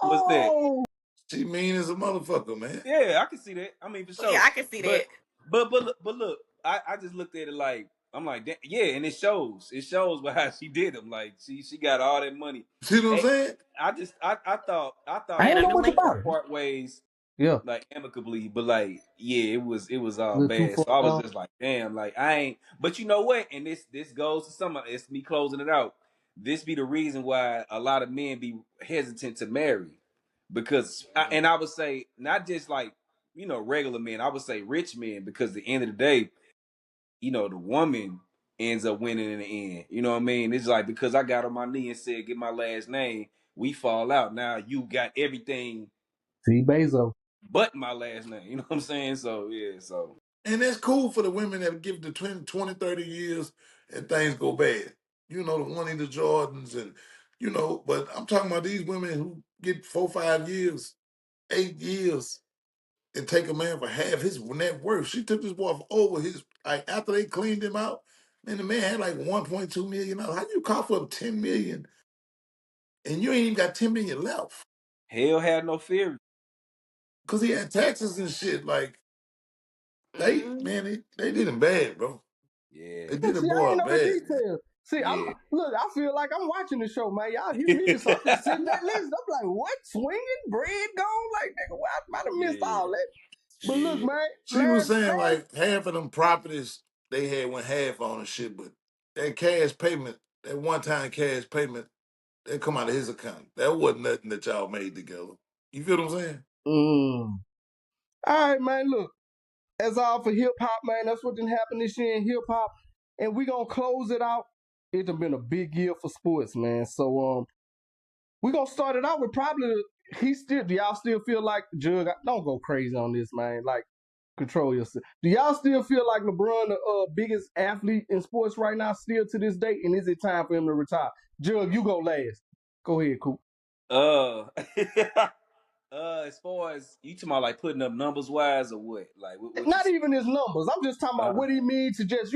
what's that? Oh, She mean as a motherfucker, man. Yeah, I can see that. I mean, for Yeah, sure. I can see But that. look, I just looked at it like I'm like, yeah, and it shows. It shows by how she did them. Like she got all that money. See what I'm Eh, saying? I I thought ain't Man, know the they much was link. about gonna it. part ways Yeah. like amicably, but like yeah, it was A all little too bad. far So I was gone. just like, damn, like I ain't. But you know what? And this goes to some. It's me closing it out. This be the reason why a lot of men be hesitant to marry because and I would say not just like regular men. I would say rich men because at the end of the day, the woman ends up winning in the end. You know what I mean? It's like because I got on my knee and said, "Get my last name." We fall out. Now you got everything See, Bezo. but my last name. You know what I'm saying? So yeah, so And that's cool for the women that give the 20, 30 years and things go bad. You know, the one of the Jordans and, but I'm talking about these women who get 4, 5 years, 8 years and take a man for half his net worth. She took this boy for over his, like after they cleaned him out, man, the man had like $1.2 million. How you cough up 10 million and you ain't even got 10 million left? hell had no fear. Because he had taxes and shit. Like, Mm. they did him bad, bro. Yeah, They did the See, I boy ain't know the bad, man. details. See, yeah. I feel like I'm watching the show, man. Y'all hear me? So I'm just sitting there listening. I'm like, what? Swinging? Bread gone? Like, nigga, why I might have missed all Yeah, that? But look, yeah. man, She was saying like half of them properties they had went half on and shit, but that cash payment, that one time cash payment, that come out of his account. That wasn't nothing that y'all made together. You feel what I'm saying? all right, man, look. That's all for hip hop, man. That's what done happened this year in hip hop. And we gonna close it out. It done been a big year for sports, man. So we gonna start it out with probably do y'all still feel like Jug? Don't go crazy on this, man. Like control yourself. Do y'all still feel like LeBron the biggest athlete in sports right now, still to this day? And is it time for him to retire? Jug, you go last. Go ahead, Coop. Uh, as far as you talking about, like putting up numbers wise or what? Like what you Not say? even his numbers. I'm just talking about Uh, what he means to just,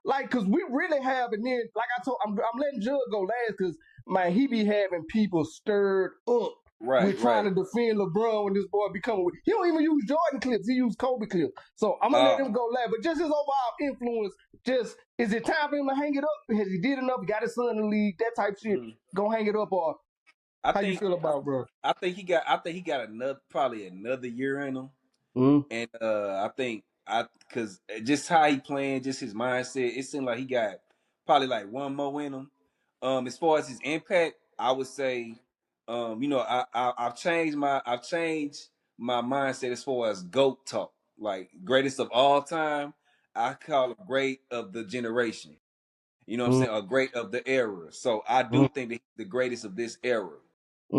like, cause we really have, and then, like I told, I'm letting Jug go last, cause man, he be having people stirred up right, with trying right. to defend LeBron when this boy become. He don't even use Jordan clips. He use Kobe clips. So I'm gonna let Uh, him go last. But just his overall influence, just is it time for him to hang it up? Has he did enough? Got his son in the league, that type shit. mm, Go hang it up, or I how you think feel about, bro? I think he got another probably another year in him. Mm, And I think I because just how he playing, just his mindset, it seemed like he got probably like one more in him. As far as his impact, I would say, I've changed my mindset as far as GOAT talk, like greatest of all time. I call him great of the generation. You know what I'm mm, saying? Or great of the era. So I mm, do think that he's the greatest of this era.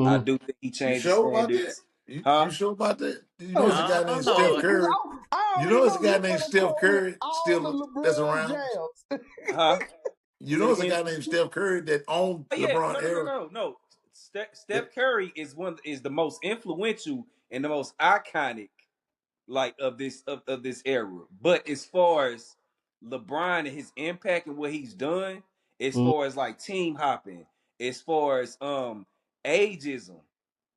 I mm. do think he You changed the sure about that? standards. You Huh? sure about that? You know, Oh, it's a guy Oh named Steph Lord. yeah, because Curry. I You already know, it's a know guy you named gonna Steph quote me Curry all the still that's LeBron around. jabs. Huh? You Say it know, it's a again. guy named Steph Curry that owned Oh yeah, LeBron era. no. That, Steph Curry is the most influential and the most iconic like of this era. But as far as LeBron and his impact and what he's done, as Mm, far as like team hopping, as far as ageism,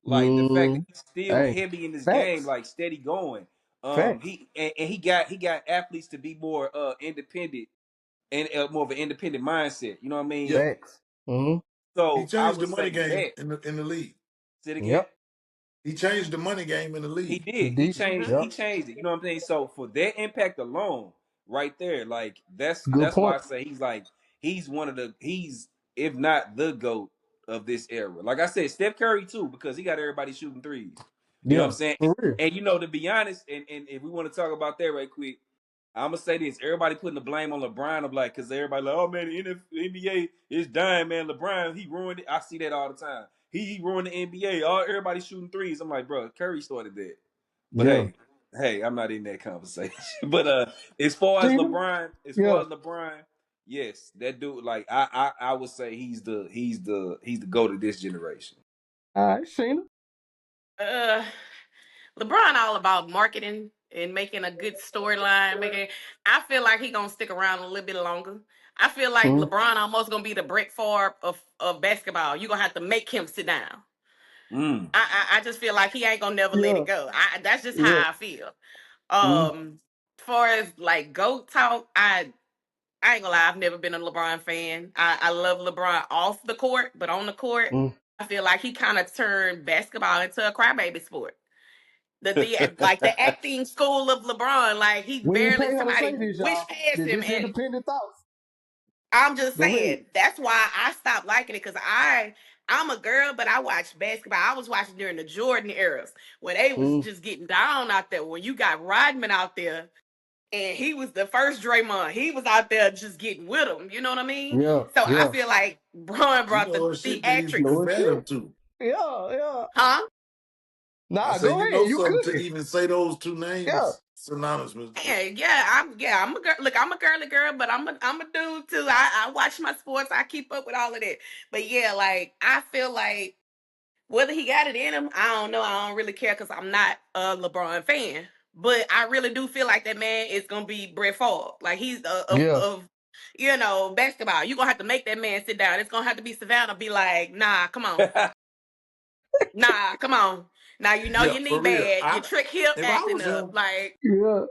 like the fact that mm, he's still hey, heavy in this game, facts, like steady going. facts, And he got athletes to be more independent and more of an independent mindset. You know what I mean? yeah, facts. Mm, he So I changed the would money say game that. in the league. Say it again. yep, He changed the money game in the He league. he did. He did. changed. Mm-hmm. Yep, He changed it. You know what I'm saying? So for that impact alone, right there, like good that's why I point. say he's one of the he's if not the GOAT of this era. Like I said, Steph Curry too, because he got everybody shooting threes. You know what Yeah, I'm saying? for real. And to be honest, and if we want to talk about that right quick, I'm gonna say this: everybody putting the blame on LeBron. I'm like, because everybody like, oh man, the NBA is dying, man. LeBron, he ruined it. I see that all the time. He ruined the NBA. All everybody shooting threes. I'm like, bro, Curry started that. But Yeah, hey, I'm not in that conversation. But Tina. As far Yeah, as LeBron, yes, that dude. Like I would say he's the GOAT of this generation. all right, Sheena. Uh, LeBron all about marketing and making a good storyline. I feel like he gonna stick around a little bit longer. I feel like Mm, LeBron almost gonna be the Brett Favre of basketball. You gonna have to make him sit down. Mm. I just feel like he ain't gonna never let yeah, it go. That's just yeah. how I feel. Mm, Far as like GOAT talk, I ain't gonna lie, I've never been a LeBron fan. I love LeBron off the court, but on the court, mm. I feel like he kind of turned basketball into a crybaby sport. Like the acting school of LeBron, like he We ain't barely pay her to say somebody this, wish y'all. past him, This and independent thoughts. I'm just Go ahead. saying that's why I stopped liking it because I'm a girl, but I watch basketball. I was watching during the Jordan eras when they was Mm, just getting down out there. When you got Rodman out there and he was the first Draymond. He was out there just getting with him. You know what I mean? yeah, So I yeah. feel like Braun You brought know the what shit they used to theatrics. No compare shit. him to. Yeah, yeah. Huh? I Nah, say, go you ahead. know You something to cooking? even say those two Yeah. names synonymous. I'm a girl. Look, I'm a girly girl, but I'm a dude too. I watch my sports. I keep up with all of that. But yeah, like I feel like whether he got it in him, I don't know. I don't really care because I'm not a LeBron fan. But I really do feel like that man is gonna be Brett Favre. Like he's Yeah. of basketball. You're gonna have to make that man sit down. It's gonna have to be Savannah. Be like, nah, come on, nah, come on. Now you know Yeah, your knee for real. bad. Your trick hip If I acting was up. him, Like Yeah.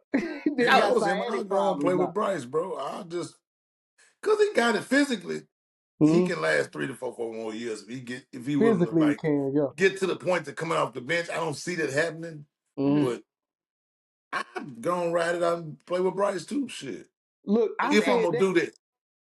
They if I got no, was him, I'd sciatic go and play problems with now. Bryce, bro. I'll just because he got it physically. He Hmm. can last 3 to 4 more years if he willing to Physically, he like can. Yeah. get to the point to coming off the bench. I don't see that happening, Hmm. mhm. but I'm gonna ride it out and play with Bryce too. Shit, Look, I if I'm said gonna that. do that,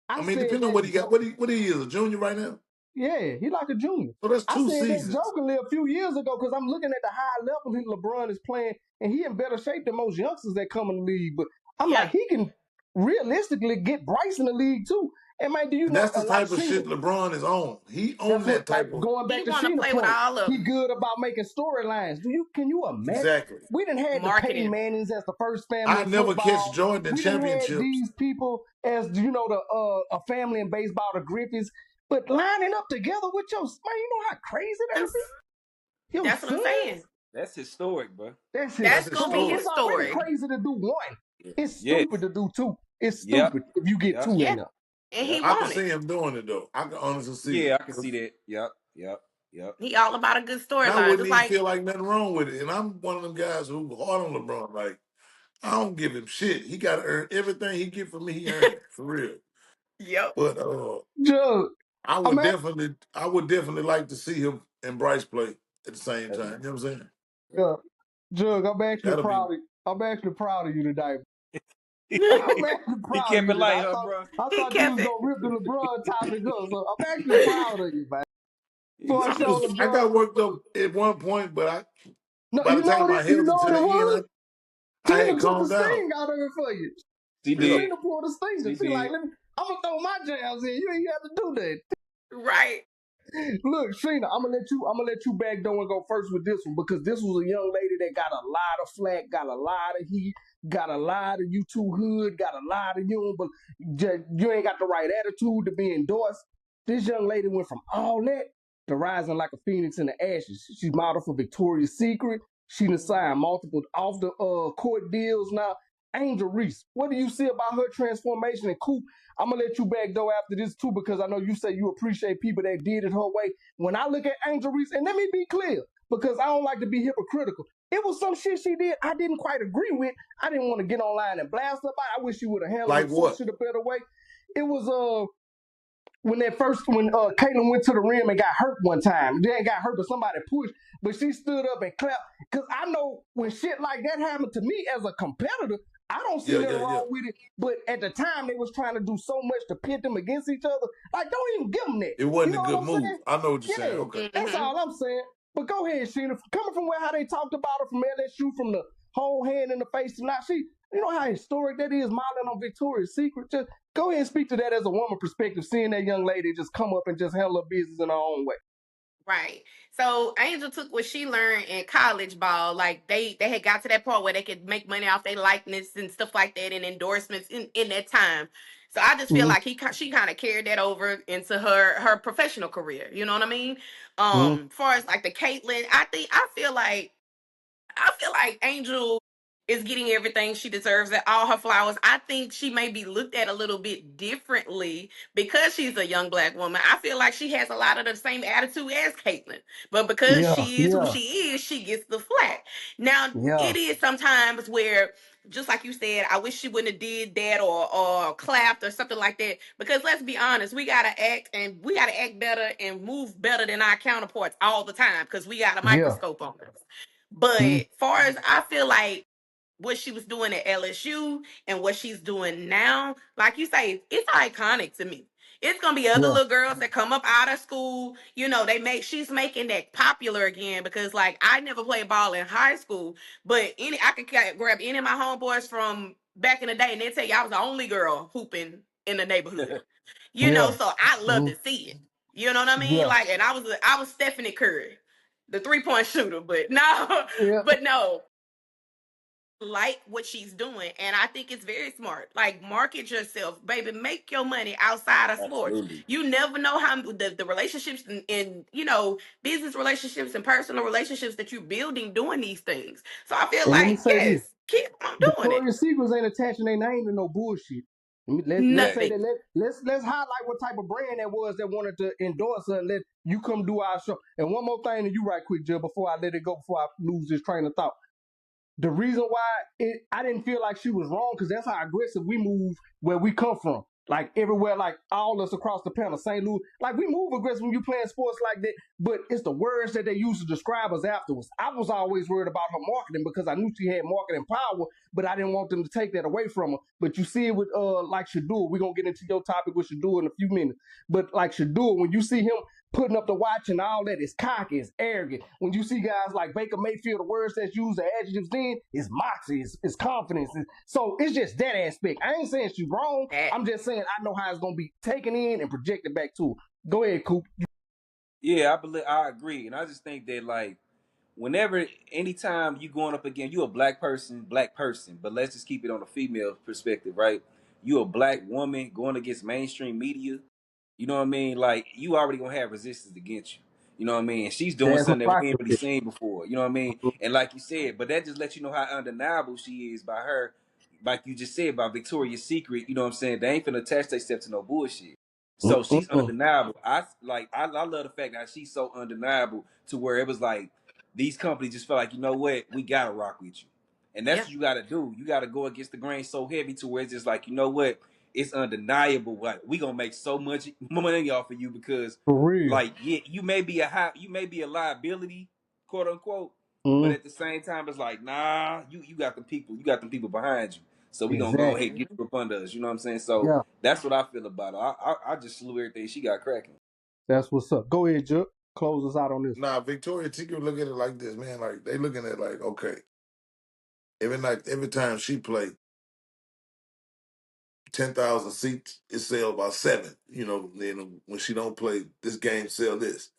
I I mean, said depending on that what he got, joke. what he is, a junior right now. Yeah, he like a junior. So that's I two said that seasons. jokingly a few years ago because I'm looking at the high level that LeBron is playing, and he in better shape than most youngsters that come in the league. But I'm like, Yeah. he can realistically get Bryce in the league too. And man, do you And know that's the like type of Sheena? shit LeBron is on. He That's own what that like type of going He back to want to Sheena play with point. all of He them. good about making storylines. Can you imagine? exactly. We didn't had the Peyton Marketing. Mannings as the first family I in never catch football. Jordan in We didn't had championships. these people as the a family in baseball, the Griffiths. But lining up together with your man, you know how crazy that'll be. Your That's what I'm saying. sons. That's historic, bro. That's That's That's gonna be historic. his It's historic. already story. crazy to do one. Yeah. It's Yeah. stupid to do two. It's Yep. stupid if you get Yep. two Yeah, in there. and he Yep. I can want it. see him doing it though. I can honestly see Yeah, it. I can see that. Yep. Yep. Yep. He all about a good And I storyline. wouldn't Just even like, feel like nothing wrong with it. And I'm one of them guys who hard on LeBron. Like I don't give him shit. He got to earn everything he get from me. He earned it for real. yep. But Jug, I'm at I would definitely like to see him and Bryce play at the same That'd be time. You know what I'm saying? yeah. Jug, That'll be. I'm actually proud of you today. he I'm actually proud of kept you it today. light, huh, bro? I He thought you kept was it. gonna rip the LeBron topic up, so I'm actually proud of you, man. He For I said, sure, was. I LeBron. got worked up at one point, but No, by the time I you held know it to what the it end, was? I had Sheena took the calmed down. sting out of it for you. she Yeah. did. Sheena pulled the stinger. She She like, did. I'm gonna throw my jams in. You ain't have to do that. Right. Look, Sheena, I'm gonna let you back door and go first with this one because this was a young lady that got a lot of flack, got a lot of heat, got a lot of you too hood, got a lot of you, but you ain't got the right attitude to be endorsed. This young lady went from all that to rising like a phoenix in the ashes. She's modeled for Victoria's Secret. She done signed multiple off the court deals now. Angel Reese, what do you see about her transformation? And Coop, I'm gonna let you back though after this too, because I know you say you appreciate people that did it her way. When I look at Angel Reese, and let me be clear, because I don't like to be hypocritical. It was some shit she did I didn't quite agree with. I didn't want to get online and blast her about. I wish she would have handled Like her court what? shit a better way. It was when Caitlyn went to the rim and got hurt one time. Then got hurt, but somebody pushed. But she stood up and clapped. Because I know when shit like that happened to me as a competitor, I don't see Yeah, nothing yeah, yeah. wrong with it. But at the time, they was trying to do so much to pit them against each other. Like, don't even give them that. It You wasn't a know what good I'm move. saying? I know what you're saying. Yeah, Okay. that's Mm-hmm. all I'm saying. But go ahead, Sheena. Coming from how they talked about her from LSU, from the whole hand in the face to now, you know how historic that is, modeling on Victoria's Secret. Just go ahead and speak to that as a woman perspective, seeing that young lady just come up and just handle her business in her own way. Right. So Angel took what she learned in college ball. Like they had got to that part where they could make money off their likeness and stuff like that and endorsements in that time. So I just feel Mm-hmm. like she kind of carried that over into her professional career. You know what I mean? Mm-hmm. Far as like the Caitlyn, I feel like Angel is getting everything she deserves and all her flowers. I think she may be looked at a little bit differently because she's a young black woman. I feel like she has a lot of the same attitude as Caitlyn, but because Yeah, she is who yeah, she is, she gets the flack. Now, yeah, it is sometimes where, just like you said, I wish she wouldn't have did that or clapped or something like that. Because let's be honest, we gotta act better and move better than our counterparts all the time because we got a yeah. microscope on us. But far as I feel like what she was doing at LSU and what she's doing now, like you say, it's iconic to me. It's gonna be other Yeah, little girls that come up out of school. She's making that popular again because like I never played ball in high school, but I could grab any of my homeboys from back in the day and they tell you I was the only girl hooping in the neighborhood. yeah, So I love mm, to see it. You know what I mean? yeah, Like, and I was Stephanie Curry. the 3-point shooter, but no, Yeah. but no, like what she's doing, and I think it's very smart. Like, market yourself, baby. Make your money outside of sports. Absolutely. You never know how the relationships in business relationships and personal relationships that you're building doing these things. So I feel And let me like, say yes, this: keep on doing it. Victoria's Secrets ain't attaching their name to no bullshit. Let's say Nothing. that let's highlight what type of brand that was that wanted to endorse her and let you come do our show. And one more thing to you, right quick, Jill, before I let it go, before I lose this train of thought. The reason why I didn't feel like she was wrong, because that's how aggressive we move where we come from. Like everywhere, like all us across the panel, St. Louis, like we move aggressive when you playing sports like that, but it's the words that they use to describe us afterwards. I was always worried about her marketing because I knew she had marketing power, but I didn't want them to take that away from her. But you see it with like Shadul. We're gonna get into your topic with Shadul in a few minutes. But like Shadul, when you see him putting up the watch and all that, is cocky, it's arrogant. When you see guys like Baker Mayfield, the words that's used, the adjectives then, is moxie, it's confidence. So it's just that aspect. I ain't saying she's wrong. That. I'm just saying I know how it's gonna be taken in and projected back to her. Go ahead, Coop. Yeah, I agree, and I just think that like whenever, anytime you going up again, you a black person, but let's just keep it on a female perspective, right? You a black woman going against mainstream media. You know what I mean? Like, you already gonna have resistance against you. You know what I mean? And she's doing That's a something that we ain't really factor. seen before. You know what I mean? And like you said, but that just lets you know how undeniable she is by her, like you just said, by Victoria's Secret. You know what I'm saying? They ain't finna attach themselves to no bullshit. So she's Mm-mm-mm. undeniable. I love the fact that she's so undeniable to where it was like these companies just felt like, you know what, we gotta rock with you. And that's Yep. what you gotta do. You gotta go against the grain so heavy to where it's just like, you know what, it's undeniable. Like, we gonna make so much money off of you because, For real. like, yeah, you may be a liability, quote unquote, but Mm, at the same time, it's like, nah, you got the people behind you. So we gonna go ahead exactly. and get up under us. You know what I'm saying? So Yeah, that's what I feel about it. I just slew everything she got cracking. that's what's up. Go ahead, Jup. Close us out on this. Nah, Victoria Secret look at it like this, man. Like they looking at it like, okay, every time she play, 10,000 seats, it sell about 7. You know, then when she don't play, this game sell this.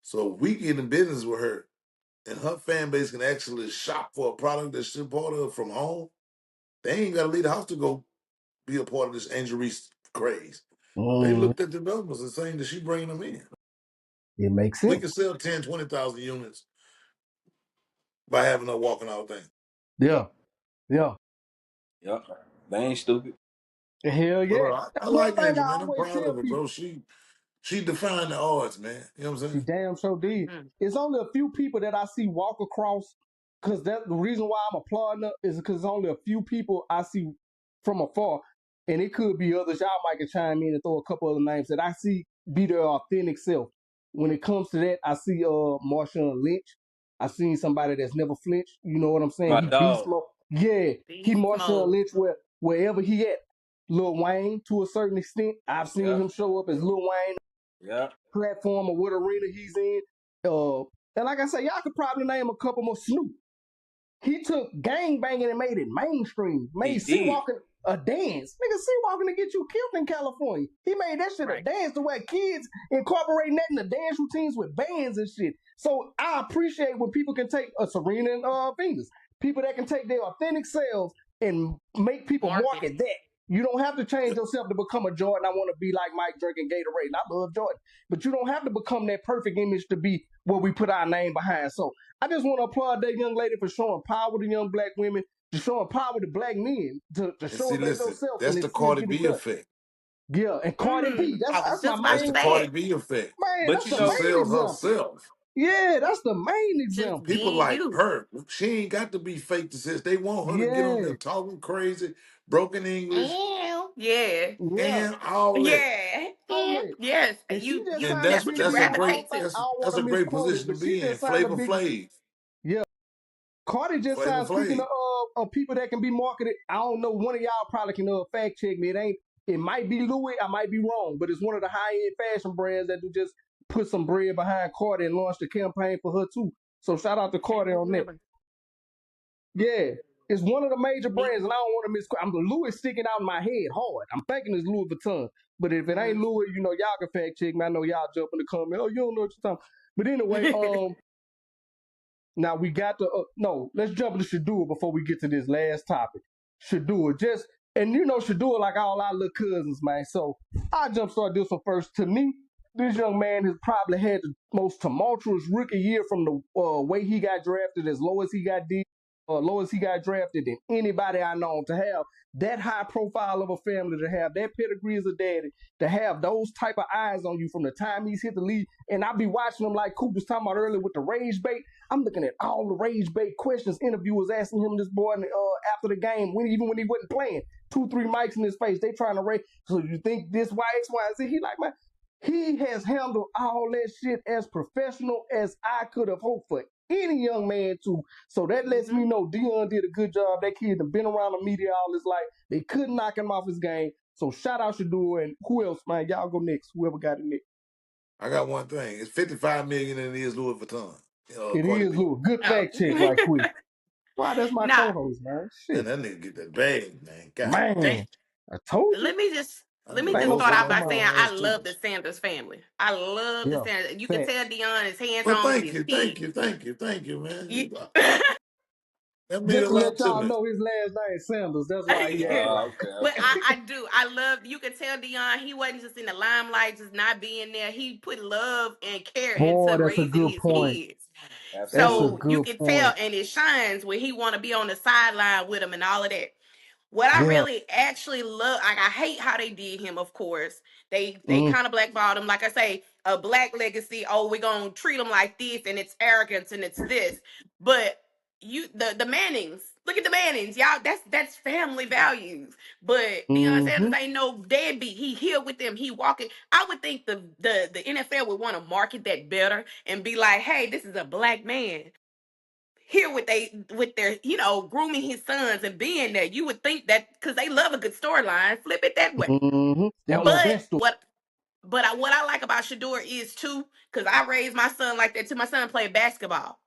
So we get in business with her, and her fan base can actually shop for a product that she bought her from home. They ain't got to leave the house to go be a part of this Angel Reese craze. They Mm, looked at the numbers and saying that she bringing them in. it makes We sense. can sell 10, 20,000 units by having her walking out thing. Yeah, yeah. Yep. They ain't stupid. Hell Bro, yeah. I That's one like thing Angel, I man. I'm always proud tell of her, bro. people. She defined the odds, man. You know what I'm She saying? damn sure did. Mm. It's only a few people that I see walk across, because that the reason why I'm applauding her is because it's only a few people I see from afar, and it could be others. Y'all might can chime in and throw a couple other names that I see be their authentic self. When it comes to that, I see Marshawn Lynch. I seen somebody that's never flinched. You know what I'm saying? My He beast dog. mode. Yeah, he Beast Marshawn mode. Lynch wherever he at. Lil Wayne, to a certain extent, I've seen Yep. him show up as Lil Wayne Yep. platform or what arena he's in. And like I said, y'all could probably name a couple more. Snoop. He took gang banging and made it mainstream. He Made sea did. walking a dance. Nigga, sea walking to get you killed in California. He made that shit a Right. dance to where kids incorporating that in the dance routines with bands and shit. So I appreciate when people can take a Serena and Venus. People that can take their authentic selves and make people Market. market that. You don't have to change yourself to become a Jordan. I want to be like Mike drinking Gatorade. And I love Jordan. But you don't have to become that perfect image to be what we put our name behind. So I just want to applaud that young lady for showing power to young black women, to showing power to black men, to And show see, up as listen, themselves that's and the it still Cardi get it B done. effect. Yeah, and Cardi B, I was that's my just about That's to the main say Cardi it. B effect. man, But that's you the She know, main sells example. herself. Yeah, that's the main Just example. People being like you. her. She ain't got to be fake to say they want her to get on Yeah, there talking crazy, broken English, Ew. Yeah. yeah, and all that. Yeah. all Mm. that. Yes. And she just And signed a that's That's what big you that's a deal. I great don't gravitate think to. I don't that's want to a great misquote it, position to but she be in. just signed a Flavor big. Flav, Yeah, Cardi just Flavor signed. Speaking Flav. of people that can be marketed, I don't know. One of y'all probably can fact check me. It ain't. It might be Louis. I might be wrong, but it's one of the high end fashion brands that do just put some bread behind Cardi and launch the campaign for her too. So shout out to Can't Cardi on that. remember. Yeah, it's one of the major Me. brands, and I don't want to miss. I'm the Louis sticking out in my head hard. I'm thinking it's Louis Vuitton, but if it ain't Mm. Louis, y'all can fact check me. I know y'all jump in the comment. Oh, you don't know what you're talking. But anyway, Now we got to no. Let's jump into Shadua before we get to this last topic. Shadua, just and Shadua like all our little cousins, man. So I jumpstart this one first. To me, this young man has probably had the most tumultuous rookie year from the way he got drafted, as low as he got low as he got drafted than anybody I know. To have that high profile of a family, to have that pedigree as a daddy, to have those type of eyes on you from the time he's hit the league, and I be watching him like Coop was talking about earlier with the rage bait. I'm looking at all the rage bait questions interviewers asking him this boy after the game, even when he wasn't playing. 2-3 mics in his face. They trying to rate. So you think this Y, X, Y, and Z? He like, man, he has handled all that shit as professional as I could have hoped for any young man to. So that lets me know Dion did a good job. That kid has been around the media all his life. They couldn't knock him off his game. So shout out Shadua, and who else, man? Y'all go next. Whoever got it next. I got one thing. It's 55 million and it is Louis Vuitton. It Cardi is B. Lou. Good Oh. fact check right quick. Why, that's my Nah, co-host, man. Man, Shit. that nigga get that bag, man. God damn. Man, I told you. let me just I let me need Ain't just no those start on out my by saying I ass too. love the Sanders family. I love the Yeah, Sanders. You can tell facts. Dion is hands Well, on with thank his you, kids. man. You- That mean Just a to lot let to y'all me. know his last name Sanders. That's why he act like Okay, but okay. I do. I love. You can tell Dion he wasn't just in the limelight, just not being there. He put love and care boy, into that's a raising good his point. kids. That's a Absolutely. So you good can tell, point. and it shines when he want to be on the sideline with him and all of that. What I Yeah. really actually love, like I hate how they did him. Of course, they Mm, kind of blackballed him. Like I say, a black legacy. Oh, we're gonna treat him like this, and it's arrogance, and it's this. But the Mannings, look at the Mannings, y'all. That's family values. But Deion Sanders mm-hmm. ain't no deadbeat. He here with them. He walking. I would think the NFL would want to market that better and be like, hey, this is a black man here with their grooming his sons and being there. You would think that because they love a good storyline, flip it that way. Mm-hmm. That was the But best story. what I like about Shador is too, because I raised my son like that too. My son played basketball.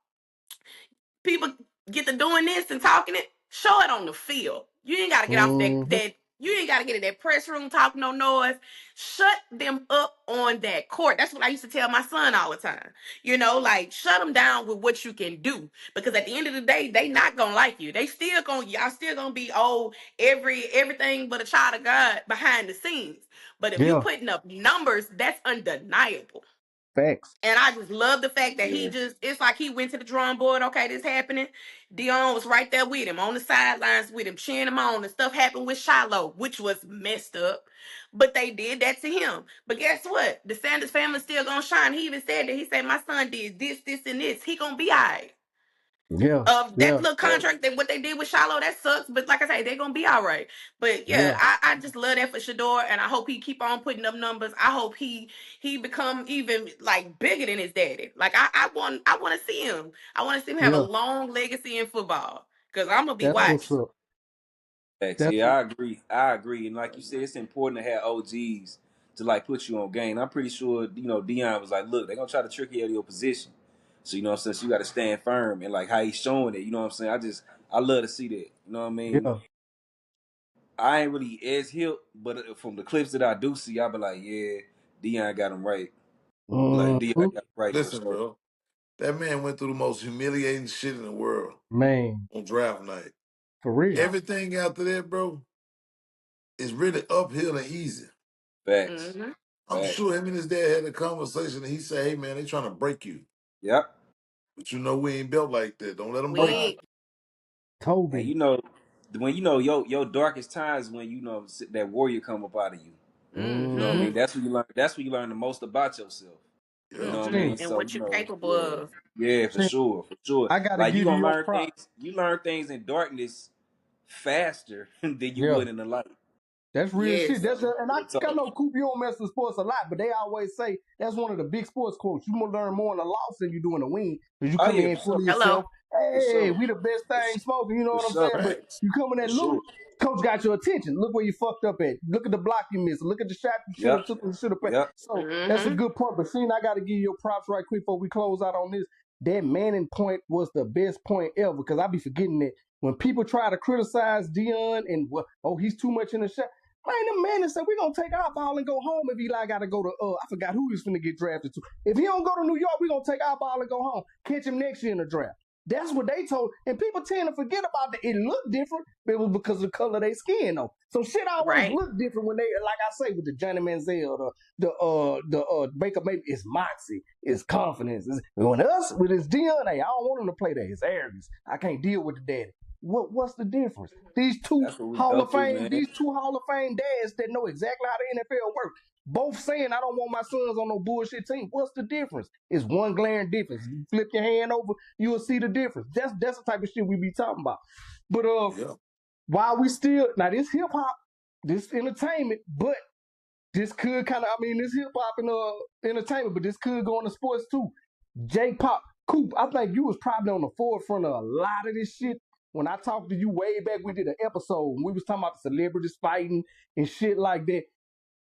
People get to doing this and talking it, show it on the field. You ain't gotta get off Mm-hmm. that you ain't gotta get in that press room talking no noise. Shut them up on that court. That's what I used to tell my son all the time. Like shut them down with what you can do. Because at the end of the day, they not gonna like you. Y'all still gonna be everything but a child of God behind the scenes. But if you Yeah. putting up numbers, that's undeniable. Facts. And I just love the fact that Yeah. it's like he went to the drawing board. Okay, this happening. Dion was right there with him on the sidelines with him, cheering him on. And stuff happened with Shiloh, which was messed up. But they did that to him. But guess what? The Sanders family still gonna shine. He even said that. He said, my son did this, and this. He gonna be all right. Yeah. That Yeah. little contract that what they did with Shiloh, that sucks. But like I say, they're gonna be all right. But yeah, Yeah. I just love that for Shador, and I hope he keep on putting up numbers. I hope he become even like bigger than his daddy. Like I want to see him. I want to see him have a Yeah. long legacy in football because I'm gonna be That's what's watching. up. Thanks. That's Yeah, what, I agree. I agree. And like you said, it's important to have OGs to like put you on game. I'm pretty sure, Dion was like, look, they're gonna try to trick you out of your position. So, since you gotta stand firm and like how he's showing it, you know what I'm saying? I love to see that. You know what I mean? yeah. I ain't really as hip, but from the clips that I do see, I be like, yeah, Dion got him right. Like Dion Mm-hmm. got him right for Listen, sure. bro. That man went through the most humiliating shit in the world Man, on draft night. for real. Everything after that, bro, is really uphill and easy. Facts. Mm-hmm. I'm Facts. sure him and his dad had a conversation and he said, hey man, they trying to break you. Yep. But we ain't built like that. Don't let them break Nah, you. We And Toby. when your darkest times when that warrior come up out of you. You know what I Mm-hmm. mm-hmm. mean? That's when you learn the most about yourself. You Yeah. know what I Shin. mean? And So, what you capable yeah. of. Yeah, for Shin. sure. For sure. I gotta Like give you your props. you learn things in darkness faster than you Yeah. would in the light. That's real shit. Yes. And Real I talk. know Coop, you don't mess with sports a lot, but they always say that's one of the big sports quotes. You gonna learn more in the loss than you do in the win because you Oh come yeah, in for sure. fully yourself. Hello. For Hey, sure. we the best For, thing smoking. You know for what I'm sure. saying? But Facts. you coming For in sure. loose, coach got your attention. Look where you fucked up at. Look at the block you missed. Look at the shot you should have Yep. took and should have played. Yep. So that's a Mm-hmm. good point. But Sheen, I got to give you your props right quick before we close out on this. That Manning point was the best point ever because I be forgetting that when people try to criticize Dion and he's too much in the shot. Man, the man said we're gonna take our ball and go home if Eli gotta go to I forgot who he's gonna get drafted to. If he don't go to New York, we're gonna take our ball and go home. Catch him next year in the draft. That's what they told. And people tend to forget about it. It looked different, but it was because of the color of their skin, though. So shit always Right. look different when they, like I say, with the Johnny Manziel, the Baker Maybe, it's moxie, it's confidence. When us with his DNA, I don't want him to play that. It's arrogance. I can't deal with the daddy. What's the difference? These two That's what we Hall go of through, Fame, man. these two Hall of Fame dads that know exactly how the NFL works, both saying I don't want my sons on no bullshit team. What's the difference? It's one glaring difference. You flip your hand over, you'll see the difference. That's the type of shit we be talking about. But Yeah. while we still now this hip hop, this entertainment, but this could kind of this hip hop and entertainment, but this could go into sports too. J Pop, Coop, I think you was probably on the forefront of a lot of this shit. When I talked to you way back, we did an episode and we was talking about celebrities fighting and shit like that.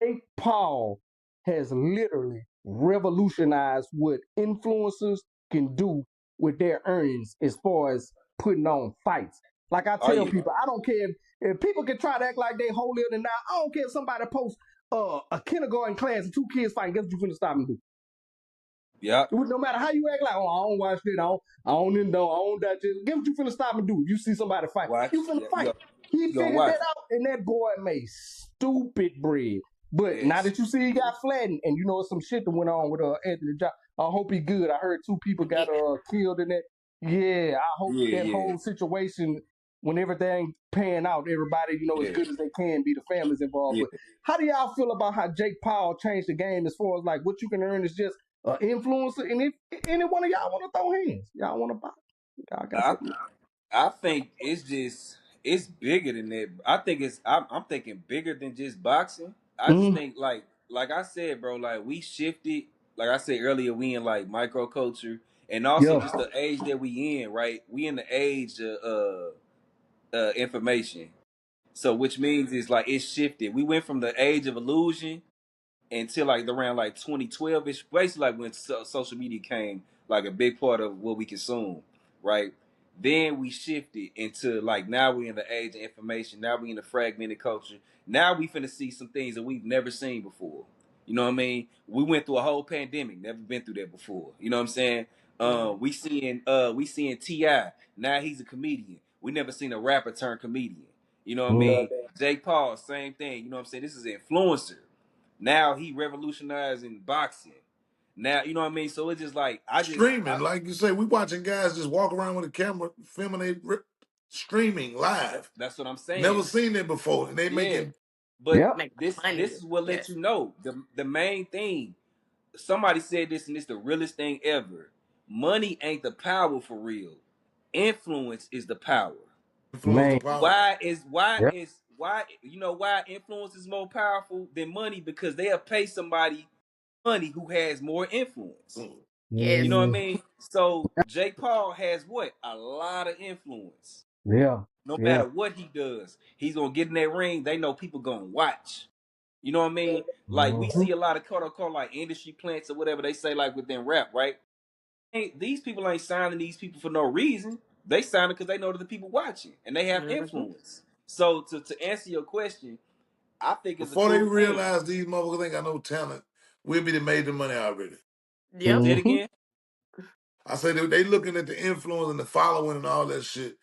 Jake Paul has literally revolutionized what influencers can do with their earnings as far as putting on fights. Like I Oh tell yeah, people, I don't care if people can try to act like they holier than now. I don't care if somebody posts a kindergarten class and two kids fighting. Guess what you finna stop and do? yeah. No matter how you act like, oh, I don't watch it, I don't know, I don't digest. Guess what you finna stop and do? If you see somebody fight, Watch. you finna Yeah, fight. He you gonna figured watch that it. out, and that boy made stupid bread. But now Yes. that you see he got flattened, and you know some shit that went on with Anthony Johnson, I hope he good. I heard two people got Yeah. killed in that. Yeah, I hope Yeah, that yeah, whole situation, when everything pan out, everybody as yeah, good as they can be, the families involved. yeah. But how do y'all feel about how Jake Paul changed the game as far as like what you can earn is just influencer? And if any one of y'all want to throw hands, y'all want to buy, y'all got I something. I think it's bigger than that. I think I'm thinking bigger than just boxing. I just Mm-hmm. think like I said, bro, like we shifted. Like I said earlier, we in like micro culture, and also Yeah. just the age that we in. Right, we in the age of information. So which means it's like it's shifted. We went from the age of illusion until like around like 2012 ish, basically like when social media came like a big part of what we consume, right? Then we shifted into like now we in the age of information. Now we in the fragmented culture. Now we finna see some things that we've never seen before. You know what I mean? We went through a whole pandemic, never been through that before. You know what I'm saying? We seeing Ti. Now he's a comedian. We never seen a rapper turn comedian. You know what I Mm-hmm. mean? Jake Paul, same thing. You know what I'm saying? This is an influencer. Now he revolutionizing boxing. Now you know what I mean. So it's just like Streaming, like you say, we watching guys just walk around with a camera, filming streaming live. that's what I'm Never saying. seen it before, and they Yeah, making but Yep. Make this money. is what lets Yes. you know the main thing. Somebody said this, and it's the realest thing ever. Money ain't the power for real. Influence is the power. influence the Man. power. Yep. Why you know why influence is more powerful than money? Because they'll pay somebody money who has more influence. Mm. You Yes. know what I Mm, mean? So Jake Paul has what? A lot of influence. yeah. No Yeah. matter what he does, he's gonna get in that ring. They know people gonna watch. You know what I mean? Like we Mm-hmm. see a lot of quote unquote like industry plants or whatever they say like within rap, right? These people ain't signing these people for no reason. They sign it because they know that the people watching and they have Mm-hmm. influence. So to answer your question, I think it's a Before they cool thing. realize these motherfuckers ain't got no talent, we'll be made the money already. Yep. Say it Mm-hmm. again. I say they looking at the influence and the following and all that shit.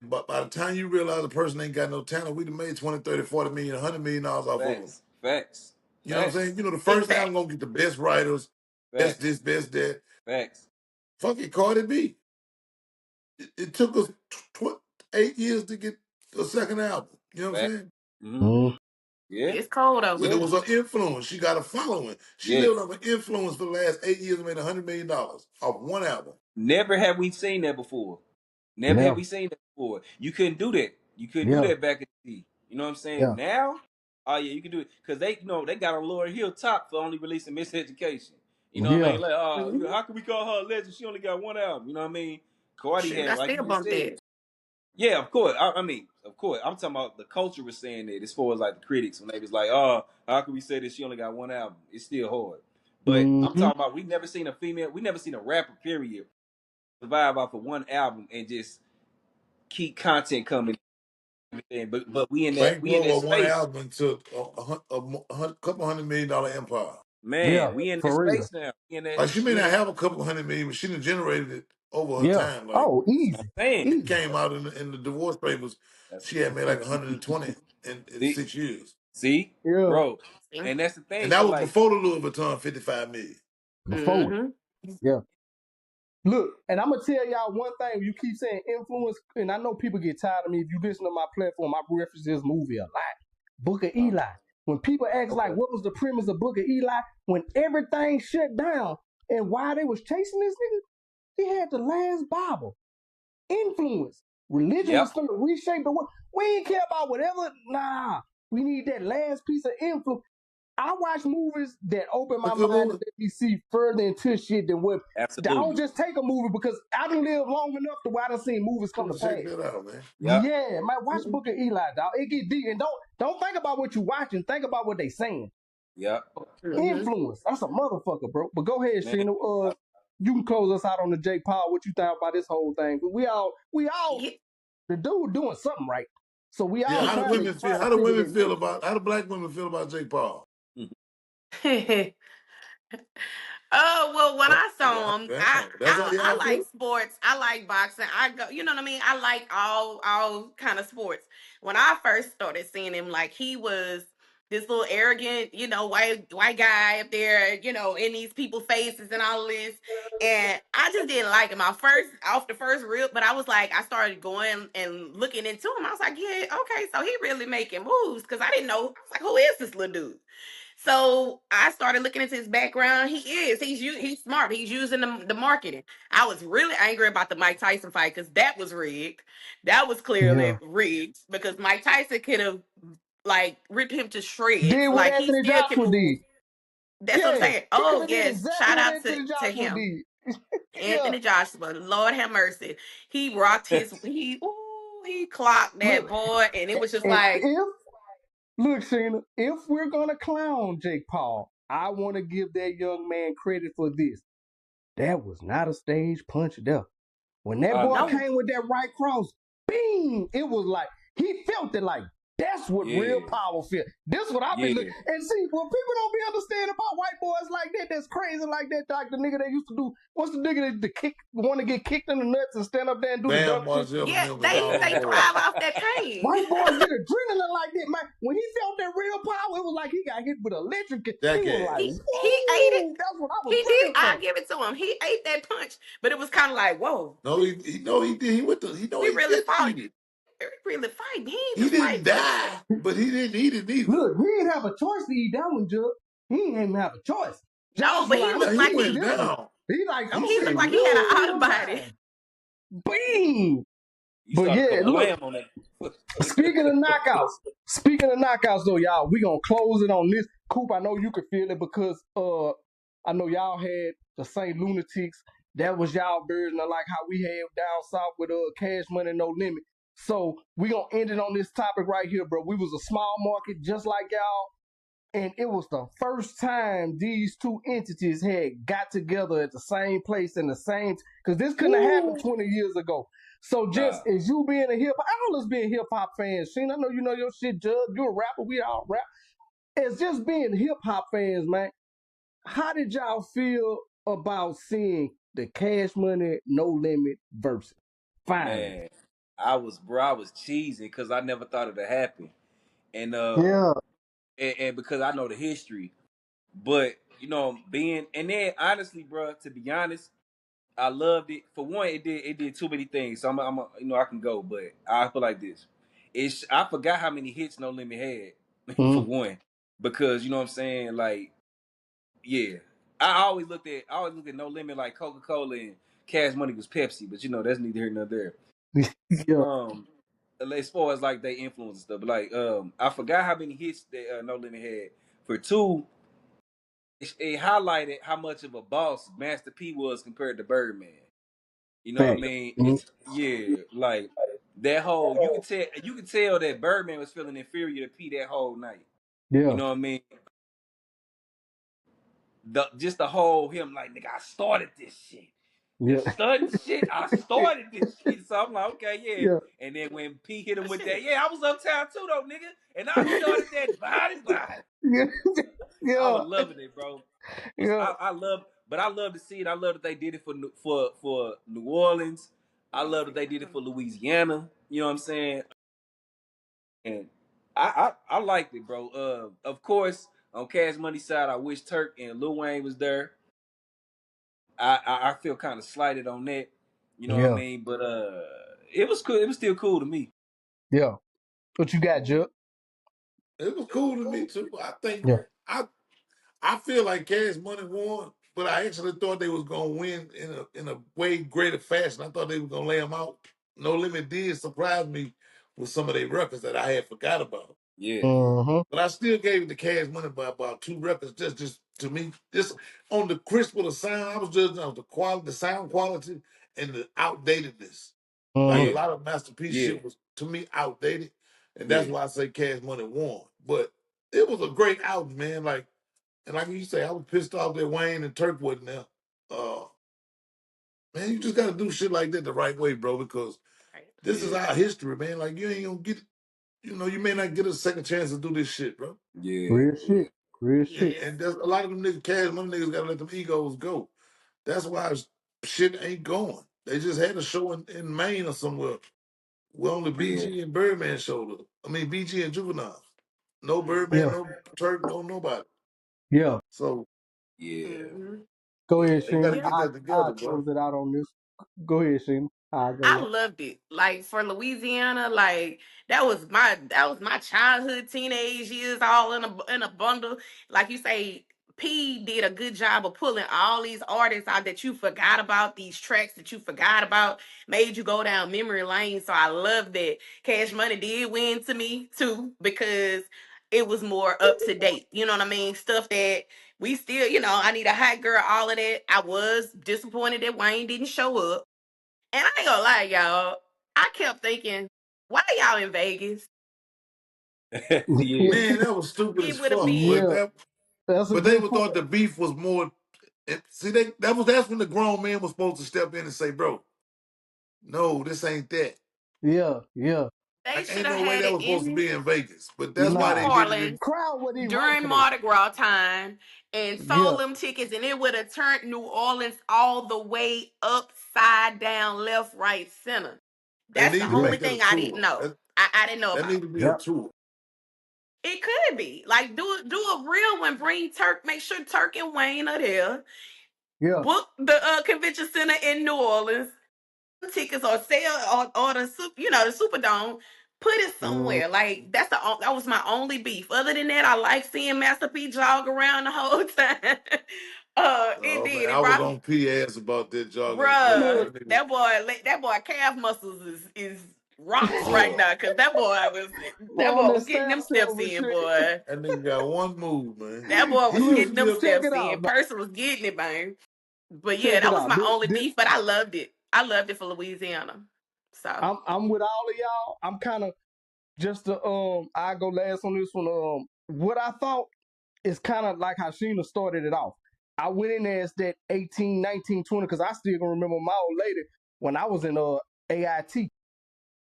But by the time you realize the person ain't got no talent, we'd have made 20, 30, 40 million, $100 million off of them. Facts. Facts. You know what I'm Facts. saying? You know, the first album Exactly. gonna get the best writers, best Facts. this, best that. Facts. Fuck it, Cardi B. It took us 8 years to get a second album. You know what I'm Facts. saying? Mm-hmm. Mm-hmm. Yeah. It's cold over But it here. was her influence. She got a following. She Yeah. lived off an influence for the last 8 years and made $100 million off one album. Never have we seen that before. Never have Yeah. we seen that before. You couldn't do that. You couldn't do Yeah. that back in the day. You know what I'm saying? Yeah. Now, oh yeah, you can do it because they got on Lauryn Hill top for only releasing Miseducation. You know what I mean? Yeah. Like, Mm-hmm. how can we call her a legend? She only got one album. You know what I mean? Cardi Shoot, I had, like still you just bump said. that. Yeah, of course. I mean, of course. I'm talking about the culture was saying that as far as like the critics when they was like, oh, how can we say that she only got one album? It's still hard. But I'm Mm-hmm. talking about we never seen a rapper period survive off of one album and just keep content coming. But we in that Bankroll of one space, album took a couple $100 million empire. man. Yeah. We in that For real. space now. We in that Like she may we in not that have a couple $100 million, but she done generated it. over her Yeah. time. Like Oh, That's what easy. I'm saying. it Easy. came out in the divorce papers. That's She had made like 120 in see, 6 years, see, Yeah. bro. And that's the and thing. that So was like, before the Louis Vuitton 55 million. Before it. Mm-hmm. Yeah. Look, and I'm gonna tell y'all one thing. You keep saying influence, and I know people get tired of me. If you listen to my platform, I reference this movie a lot. Book of Eli. When people ask like, okay, what was the premise of Book of Eli? When everything shut down, and why they was chasing this nigga, he had the last Bible. Influence. Religion was yep, going to reshape the world. We ain't care about whatever. Nah, we need that last piece of influence. I watch movies that open A my good mind and movie. let me see further into shit than what. I don't absolutely, just take a movie because I done lived long enough to where I done seen movies come to Check pass. that out, man. yep, Yeah, man, watch Book of Eli, dog. It get deep, and don't think about what you watching. Think about what they saying. yep, Mm-hmm. Influence. That's a motherfucker, bro. But go ahead, man. Sheena. You can close us out on the Jake Paul. What you think about this whole thing? We all, Yeah. the dude doing something right. So we Yeah, all how do trying to women feel? trying to How do figure women this. feel about? How do black women feel about Jake Paul? Oh well, when Oh, I saw him, damn. I That's how I, y'all I like feel. sports. I like boxing. I go, you know what I mean. I like all kind of sports. When I first started seeing him, like he was this little arrogant, white guy up there, in these people's faces and all this. And I just didn't like him. Off the first reel, but I was like, I started going and looking into him. I was like, yeah, okay, so he really making moves because I didn't know. I was like, who is this little dude? So I started looking into his background. He's smart. He's using the marketing. I was really angry about the Mike Tyson fight because that was rigged. That was Yeah. clearly rigged because Mike Tyson could have like ripped him to shreds. Did what Like he Anthony still can Joshua move. did. That's what I'm Yeah. saying. He could Oh have did yes, exactly shout what out Anthony to Joshua him, did. Yeah. Anthony Joshua. Lord have mercy. He rocked he clocked Look, that boy, and it was just and like if look, Sheena, if we're gonna clown Jake Paul, I want to give that young man credit for this. That was not a stage punch there. When that Oh boy no, no, came with that right cross, bing! It was like he felt it like that's what real yeah, power feel. This what I've been looking. yeah, And see, what people don't be understanding about white boys like that, that's crazy like that, like the nigga they used to do. What's the nigga that want to get kicked in the nuts and stand up there and do the Bam dumb shit? Margell and yeah, them was they all on they board. thrive off that pain. White boys get adrenaline like that, man. When he felt that real power, it was like he got hit with electric. He was like, Jackass. He ate it. whoa, that's what I was He did. looking I for. give it to him. He ate that punch, but it was kind of like, whoa, No, he no, he did. He know he he really didn't fought. eat it. He really fighting. He ain't He just didn't fighting for himself. die, but he didn't eat it neither. Look, he didn't have a choice to eat that one, Jug. He didn't even have a choice. No, Josh but was he like, I'm Yeah, gonna looked he like finish went this one. down. He like, I'm He gonna he say looked said, like he had an out of no body. time. Bing. you But started yeah, look, kablam on that. speaking of knockouts though, y'all, we gonna close it on this. Coop, I know you could feel it because I know y'all had the St. Lunatics. That was y'all version of like how we had down south with Cash Money No Limit. So we gonna end it on this topic right here, bro. We was a small market just like y'all, and it was the first time these two entities had got together at the same place in the same, because this couldn't have happened 20 years ago. So just Nah, as you being a hip hop, all us being hip hop fans, Sheen, I know you know your shit, Judge. You're a rapper, we all rap. As just being hip hop fans, man, how did y'all feel about seeing the Cash Money No Limit versus? Finally. man, I was cheesing because I never thought it'd happen, and Yeah. and because I know the history, but being and then honestly, bro, to be honest, I loved it. For one, it did too many things. So I can go, but I feel like this. I forgot how many hits No Limit had for Mm. one, because you know what I'm saying. Like, yeah, I always looked at No Limit like Coca-Cola and Cash Money was Pepsi, but that's neither here nor there. Yeah. Um, as far as like they influence and stuff, but like I forgot how many hits that No Limit had. For two, it highlighted how much of a boss Master P was compared to Birdman. You know what I Fact. mean? Mm. It's yeah, like that whole you can tell that Birdman was feeling inferior to P that whole night. You Yeah. know what I mean? Just the whole him like nigga, I started this shit. The Yeah. stunting shit, I started this shit. So I'm like, okay, yeah. Yeah. And then when P hit him But with that, shit, yeah, I was uptown too though, nigga. And I started that body. Yeah. I Yeah. was loving it, bro. Yeah. I love But I love to see it. I love that they did it for New Orleans. I love that they did it for Louisiana. You know what I'm saying? And I liked it, bro. Of course, on Cash Money side, I wish Turk and Lil Wayne was there. I feel kind of slighted on that. You know what I Yeah, mean? But it was cool. It was still cool to me. yeah. What you got, Judd? It was cool to me too. I think Yeah. I feel like Cash Money won, but I actually thought they was gonna win in a way greater fashion. I thought they were gonna lay them out. No Limit did surprise me with some of their records that I had forgot about. Yeah, Mm-hmm. But I still gave it to Cash Money by about 2 records. Just to me, just on the crisp of the sound, I was judging on the quality, the sound quality, and the outdatedness. Like a yeah, lot of Masterpiece yeah, shit was to me outdated, and that's yeah, why I say Cash Money won. But it was a great album, man. Like and like you say, I was pissed off that Wayne and Turk wasn't there. Uh, man, you just got to do shit like that the right way, bro. Because Right. this is yeah, our history, man. Like you ain't gonna get, you may not get a second chance to do this shit, bro. yeah, Real shit. Real shit. And there's a lot of them niggas, Cash Money niggas, gotta let them egos go. That's why shit ain't going. They just had a show in Maine or somewhere where only yeah, BG and Birdman showed up. I mean, BG and Juvenile. No Birdman, Yeah. no Turk, no nobody. Yeah. So yeah. Mm-hmm. Go ahead, they got to Sheena. Yeah. get that I'll together, bro. close it out on this. Go ahead, Sheena. I'll go I up. loved it. Like for Louisiana, like that was my childhood, teenage years, all in a bundle. Like you say, P did a good job of pulling all these artists out that you forgot about, these tracks that you forgot about, made you go down memory lane. So I love that. Cash Money did win to me too because it was more up to date. You know what I mean? Stuff that we still, I need a hot girl, all of that. I was disappointed that Wayne didn't show up. And I ain't gonna lie, y'all. I kept thinking, why y'all in Vegas? Yeah, Man, that was stupid as It would have fuck. been. Yeah. That's a But they good would point. thought the beef was more. See, that's when the grown man was supposed to step in and say, "Bro, no, this ain't that." Yeah. Yeah. They Like, should ain't have no way had that it was supposed to in be in Vegas. But that's New why Nah. they did it Orleans in. Crowd wasn't even right during for that. Mardi Gras time and Yeah. sold them tickets, and it would have turned New Orleans all the way upside down, left, right, center. They That's need the to Yeah. only make that a thing I didn't tour. know. I didn't know That about. need to be a Yeah. tour. It could be like do a real one. Bring Turk. Make sure Turk and Wayne are there. Yeah. Book the convention center in New Orleans. Tickets or sell or the Superdome, put it Mm. somewhere. Like that was my only beef. Other than that, I like seeing Master P jog around the whole time. It Oh man, did. I It was brought on P ass about that jogging. Listen, bruh. Look, that nigga, That boy calf muscles is rocks right bruh, now because that boy was that on boy that was getting stamp them steps silver in, shit. boy. that nigga got one move, man. That boy was Look, getting them Still, check steps it in. out. Person was getting it, man. But yeah, Check it that was out. my only This, beef, but I loved it. I loved it for Louisiana. So. I'm with all of y'all. I'm kind of just to I go last on this one. What I thought is kind of like how Sheena started it off. I went in there as that 18, 19, 20 because I still can remember my old lady when I was in AIT.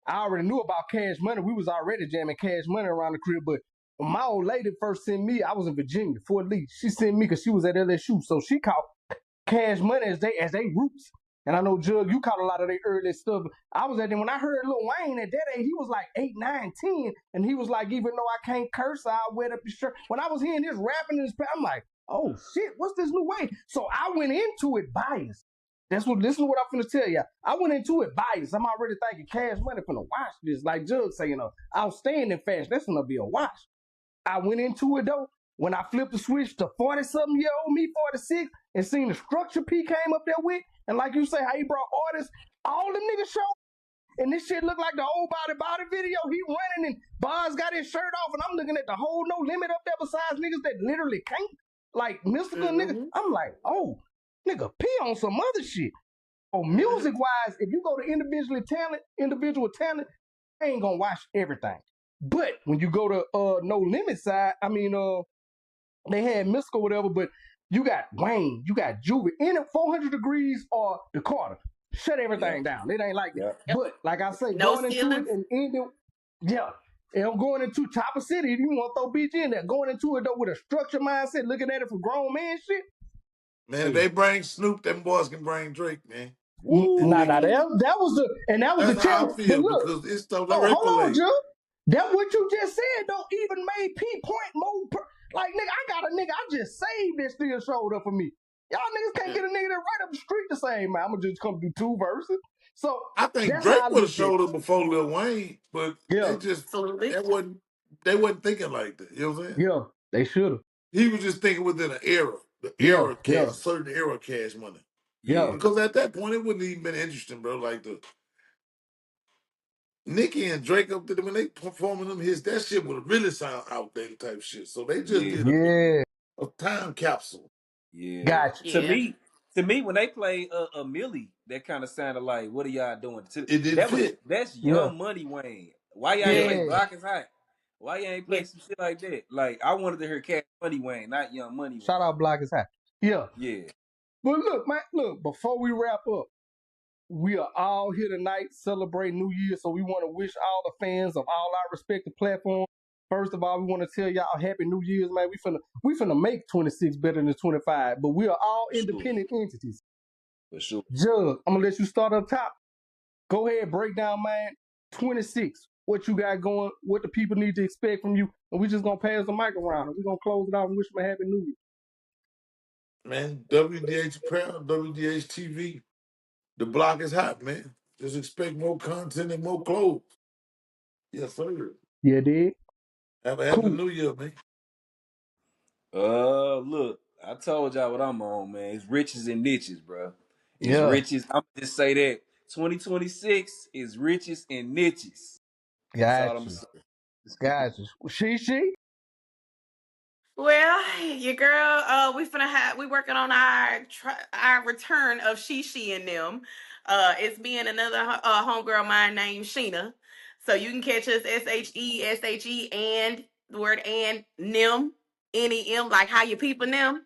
I already knew about Cash Money. We was already jamming Cash Money around the crib, but when my old lady first sent me, I was in Virginia, Fort Lee. She sent me because she was at LSU, so she caught Cash Money as they roots. And I know Jug, you caught a lot of their early stuff. I was at them when I heard Lil Wayne at that age, he was like 8, 9, 10, and he was like, even though I can't curse, I'll wet up his shirt. When I was hearing his rapping in his I'm like, oh shit, what's this new Wayne? So I went into it biased. Listen to what I'm finna tell you. I went into it biased. I'm already thinking Cash Money finna watch this. Like Jug saying, outstanding fashion. That's gonna be a watch. I went into it though. When I flipped the switch to 40 something year old me, 46, and seen the structure P came up there with, and like you say, how he brought artists, all them niggas show. And this shit look like the old body video. He running and Bonds got his shirt off, and I'm looking at the whole No Limit up there besides niggas that literally can't. Like mystical niggas. Mm-hmm. I'm like, oh, nigga, P on some other shit. Oh, Mm-hmm. music wise, if you go to individual talent, I ain't gonna watch everything. But when you go to No Limit side, they had Mystical whatever, but you got Wayne, you got Juvie in it, 400 Degrees or the Carter. Shut yeah, everything down. It ain't like that. yeah, Yep. But like I say, No going into it ceilings. and ending, yeah. And I'm going into Chopper City. If you want to throw BG in there, going into it though with a structured mindset, looking at it from grown man shit. Man, if they bring Snoop, them boys can bring Drake, man. Woo Nah, wee. that was the That's how I challenge. But feel look, because it's so hold on, percolate. Joe. That what you just said don't even made P point more. Like nigga, I got a nigga I just saved that still showed up for me. Y'all niggas can't Yeah. get a nigga that right up the street the same man. I'm gonna just come do 2 verses. So I think that's how I Drake would have look at it. showed up before Lil Wayne, but Yeah, they just Absolutely. that wasn't they wasn't thinking like that. You know what I'm saying? yeah, they should have. He was just thinking within an era, the Yeah, era yeah, cash, certain era cash money. yeah. Yeah. Because at that point, it wouldn't even been interesting, bro. Like the Nicki and Drake up there when they performing them hits, that shit would have really sound outdated type shit. So they just Yeah. did Yeah, a time capsule. Yeah. gotcha. Yeah. To me, when they play a Millie, that kind of sounded like, "What are y'all doing?" It didn't fit. That's Yeah, Young Money Wayne. Why y'all ain't Yeah, play yeah. Block is Hot? Why y'all ain't Yeah. play some shit like that? Like I wanted to hear Cash Money Wayne, not Young Money Shout Wayne. out Block is hot. Yeah. Yeah, But look, man, look, before we wrap up, we are all here tonight celebrating New Year, so we want to wish all the fans of all our respective platforms. First of all, we want to tell y'all Happy New Year's, man. We finna make 26 better than 25, but we are all for sure, independent entities. for sure. Judge, I'm gonna let you start up top. Go ahead, break down, man. 26. What you got going? What the people need to expect from you? And we just gonna pass the mic around, and we gonna close it out and wish them a Happy New Year. man. WDH Apparel, WDH TV. The block is hot, man. Just expect more content and more clothes. Yes, sir. Yeah, dude. Have a happy Cool. New Year, man. Look, I told y'all what I'm on, man. It's riches and niches, bro. It's Yeah. riches. I'm just say that 2026 is riches and niches. That's all I'm Got gonna you. say. Got you. She? Well, your girl, we working on our return of Shishi and them. It's being another homegirl of mine named Sheena. So you can catch us SHE and the word and NEM NEM like how you people them.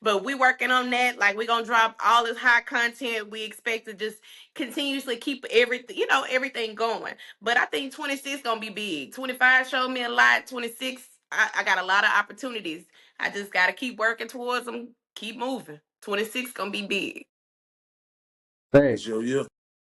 But we working on that. Like we gonna drop all this high content. We expect to just continuously keep everything going. But I think 26 gonna be big. 25 showed me a lot. 26, I got a lot of opportunities. I just gotta keep working towards them. Keep moving. 26 gonna be big. It's Thanks. your year.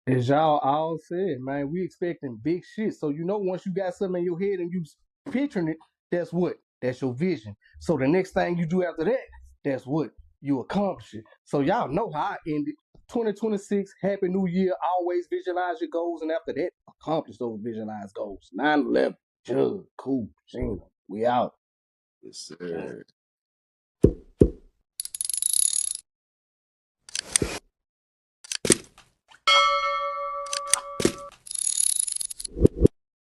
As y'all all said, man, we expecting big shit. So once you got something in your head and you picturing it, that's what? That's your vision. So the next thing you do after that, that's what? You accomplish it. So y'all know how I ended. 2026, Happy New Year. Always visualize your goals, and after that, accomplish those visualized goals. 9/11, Jug, cool, Sheena. We out. Yes, sir.